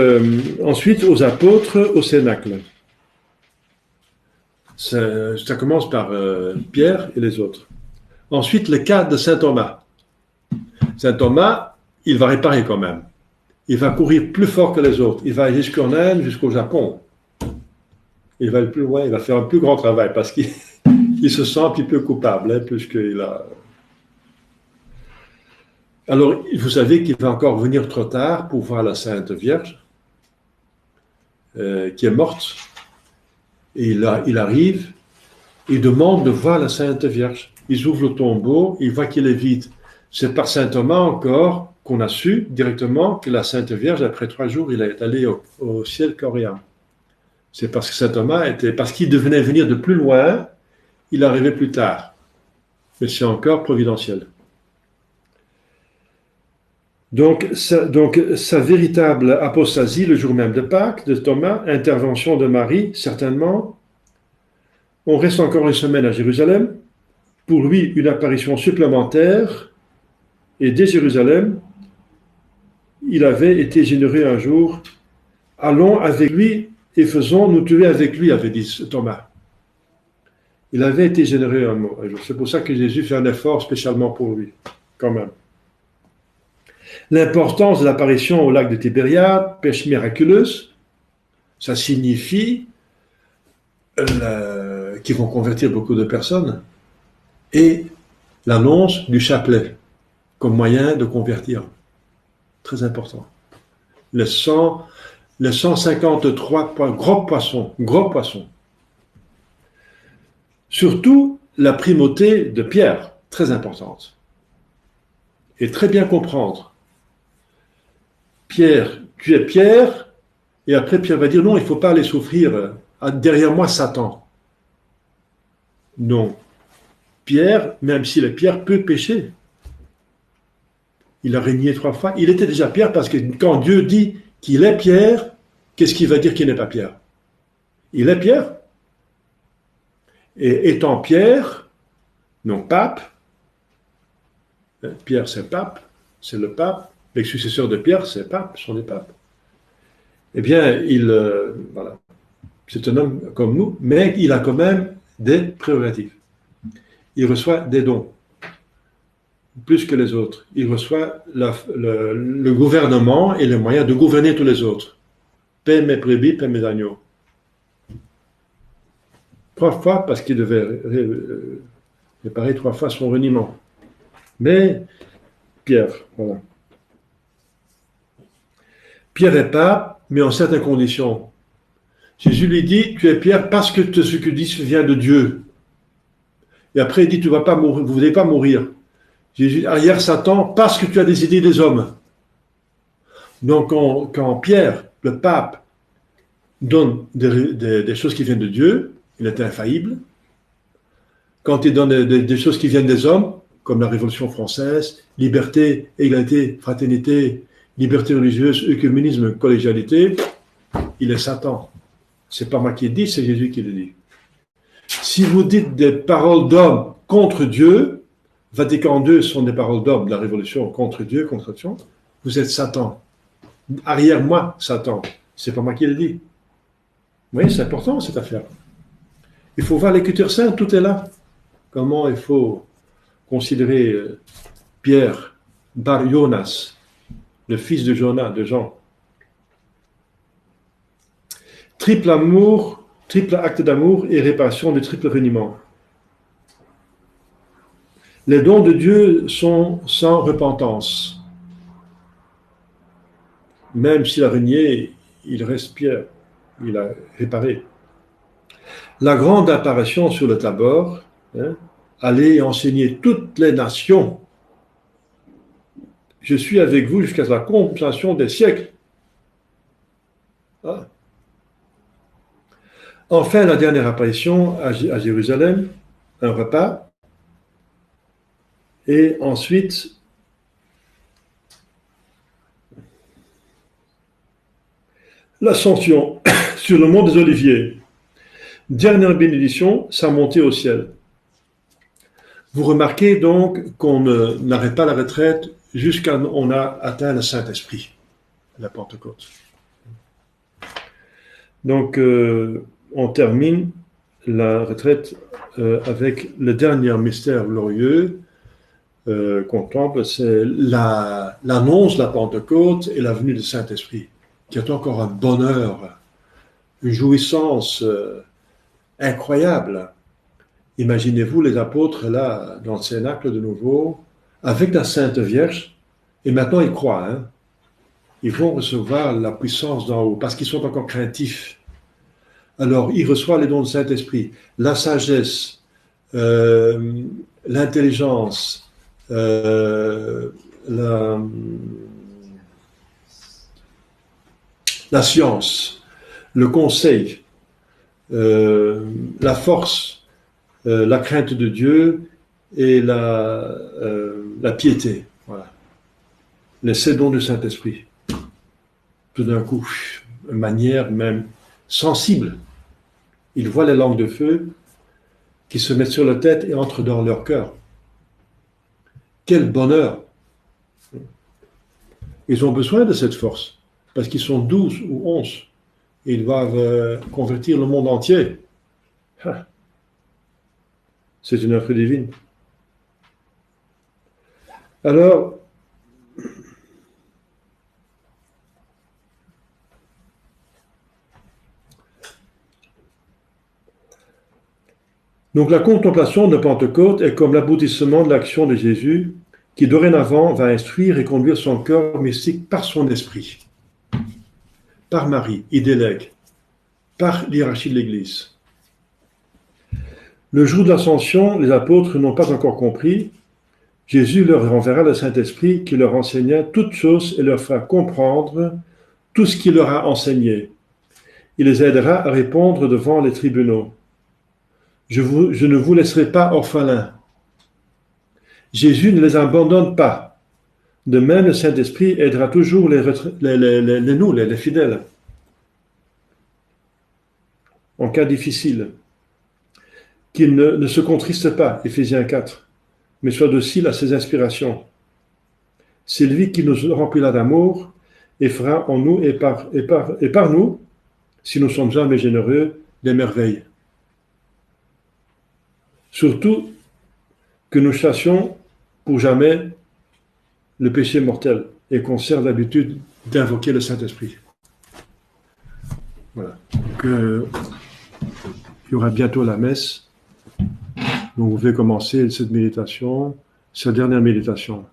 ensuite, aux apôtres, au Cénacle. Ça commence par Pierre et les autres. Ensuite, le cas de saint Thomas. Saint Thomas, il va réparer quand même. Il va courir plus fort que les autres. Il va aller jusqu'en Inde, jusqu'au Japon. Il va aller plus loin, il va faire un plus grand travail parce qu'il se sent un petit peu coupable, hein, puisqu'il a... Alors, vous savez qu'il va encore venir trop tard pour voir la Sainte Vierge, qui est morte. Et il arrive, il demande de voir la Sainte Vierge. Ils ouvrent le tombeau, il voit qu'il est vide. C'est par saint Thomas encore qu'on a su directement que la Sainte Vierge, après 3 jours, il est allé au ciel coréen. C'est parce que saint Thomas parce qu'il devenait venir de plus loin, il arrivait plus tard. Mais c'est encore providentiel. Donc, sa véritable apostasie, le jour même de Pâques, de Thomas, intervention de Marie, certainement. On reste encore une semaine à Jérusalem. Pour lui, une apparition supplémentaire. Et dès Jérusalem, il avait été généreux un jour. Allons avec lui et faisons-nous tuer avec lui, avait dit Thomas. Il avait été généreux un jour. C'est pour ça que Jésus fait un effort spécialement pour lui, quand même. L'importance de l'apparition au lac de Tibériade, pêche miraculeuse, ça signifie qu'ils vont convertir beaucoup de personnes. Et l'annonce du chapelet comme moyen de convertir. Très important. Les 153 gros poissons. Surtout la primauté de Pierre, très importante. Et très bien comprendre. Pierre, tu es Pierre, et après Pierre va dire non, il ne faut pas aller souffrir. Derrière moi, Satan. Non. Pierre, même s'il est Pierre, peut pécher. Il a régné 3 fois. Il était déjà Pierre parce que quand Dieu dit qu'il est Pierre, qu'est-ce qu'il va dire qu'il n'est pas Pierre? Il est Pierre. Et étant Pierre, non pape, Pierre c'est pape, c'est le pape, les successeurs de Pierre c'est pape, sont les papes. Eh bien, voilà, c'est un homme comme nous, mais il a quand même des prérogatives. Il reçoit des dons, plus que les autres. Il reçoit le gouvernement et les moyens de gouverner tous les autres. Paie mes brebis, paie mes agneaux. 3 fois parce qu'il devait réparer 3 fois son reniement. Mais Pierre, voilà. Pierre est pape, mais en certaines conditions. Jésus lui dit, tu es Pierre parce que ce que tu dis vient de Dieu. Et après il dit, tu vas pas mourir, vous ne allez pas mourir. Jésus, arrière Satan, parce que tu as des idées des hommes. Donc quand Pierre, le pape, donne des choses qui viennent de Dieu, il est infaillible. Quand il donne des choses qui viennent des hommes, comme la Révolution française, liberté, égalité, fraternité, liberté religieuse, œcuménisme, collégialité, il est Satan. C'est pas moi qui le dis, c'est Jésus qui le dit. Si vous dites des paroles d'hommes contre Dieu, Vatican II sont des paroles d'hommes de la Révolution contre Dieu, contre Dieu, vous êtes Satan. Arrière moi, Satan. C'est pas moi qui le dis. Vous voyez, c'est important cette affaire. Il faut voir l'Écriture sainte, tout est là. Comment il faut considérer Pierre, Bar Jonas, le fils de Jonas, de Jean. Triple amour, triple acte d'amour et réparation du triple reniement. Les dons de Dieu sont sans repentance. Même s'il a renié, il reste Pierre, il a réparé. La grande apparition sur le Tabor, allez enseigner toutes les nations. Je suis avec vous jusqu'à la consommation des siècles. Ah. Enfin, la dernière apparition à Jérusalem, un repas. Et ensuite, l'ascension sur le mont des Oliviers. Dernière bénédiction, sa montée au ciel. Vous remarquez donc qu'on n'arrête pas la retraite jusqu'à ce qu'on a atteint le Saint-Esprit, la Pentecôte. Donc, on termine la retraite avec le dernier mystère glorieux qu'on contemple, c'est l'annonce de la Pentecôte et la venue du Saint-Esprit, qui est encore un bonheur, une jouissance incroyable. Imaginez-vous les apôtres là, dans le Cénacle de nouveau, avec la Sainte Vierge, et maintenant ils croient, hein. Ils vont recevoir la puissance d'en haut, parce qu'ils sont encore craintifs. Alors, ils reçoivent les dons du Saint-Esprit, la sagesse, l'intelligence, la science, le conseil, la force, la crainte de Dieu et la piété. Voilà. Les 7 dons du Saint-Esprit. Tout d'un coup, de manière même sensible. Ils voient les langues de feu qui se mettent sur la tête et entrent dans leur cœur. Quel bonheur! Ils ont besoin de cette force, parce qu'ils sont 12 ou 11. Et ils doivent convertir le monde entier. C'est une œuvre divine. Alors, donc la contemplation de Pentecôte est comme l'aboutissement de l'action de Jésus qui dorénavant va instruire et conduire son cœur mystique par son esprit, par Marie, il délègue, par l'hiérarchie de l'Église. Le jour de l'ascension, les apôtres n'ont pas encore compris. Jésus leur renverra le Saint-Esprit qui leur enseigna toutes choses et leur fera comprendre tout ce qu'il leur a enseigné. Il les aidera à répondre devant les tribunaux. Je ne vous laisserai pas orphelins. Jésus ne les abandonne pas. De même, le Saint-Esprit aidera toujours les fidèles, en cas difficile. Qu'ils ne se contristent pas, Éphésiens 4, mais soient dociles à ses inspirations. C'est lui qui nous remplira d'amour et fera en nous et par nous, si nous sommes jamais généreux, des merveilles. Surtout que nous chassions pour jamais le péché mortel et conserve l'habitude d'invoquer le Saint-Esprit. Voilà. Donc, il y aura bientôt la messe. Donc, vous pouvez commencer cette méditation, cette dernière méditation.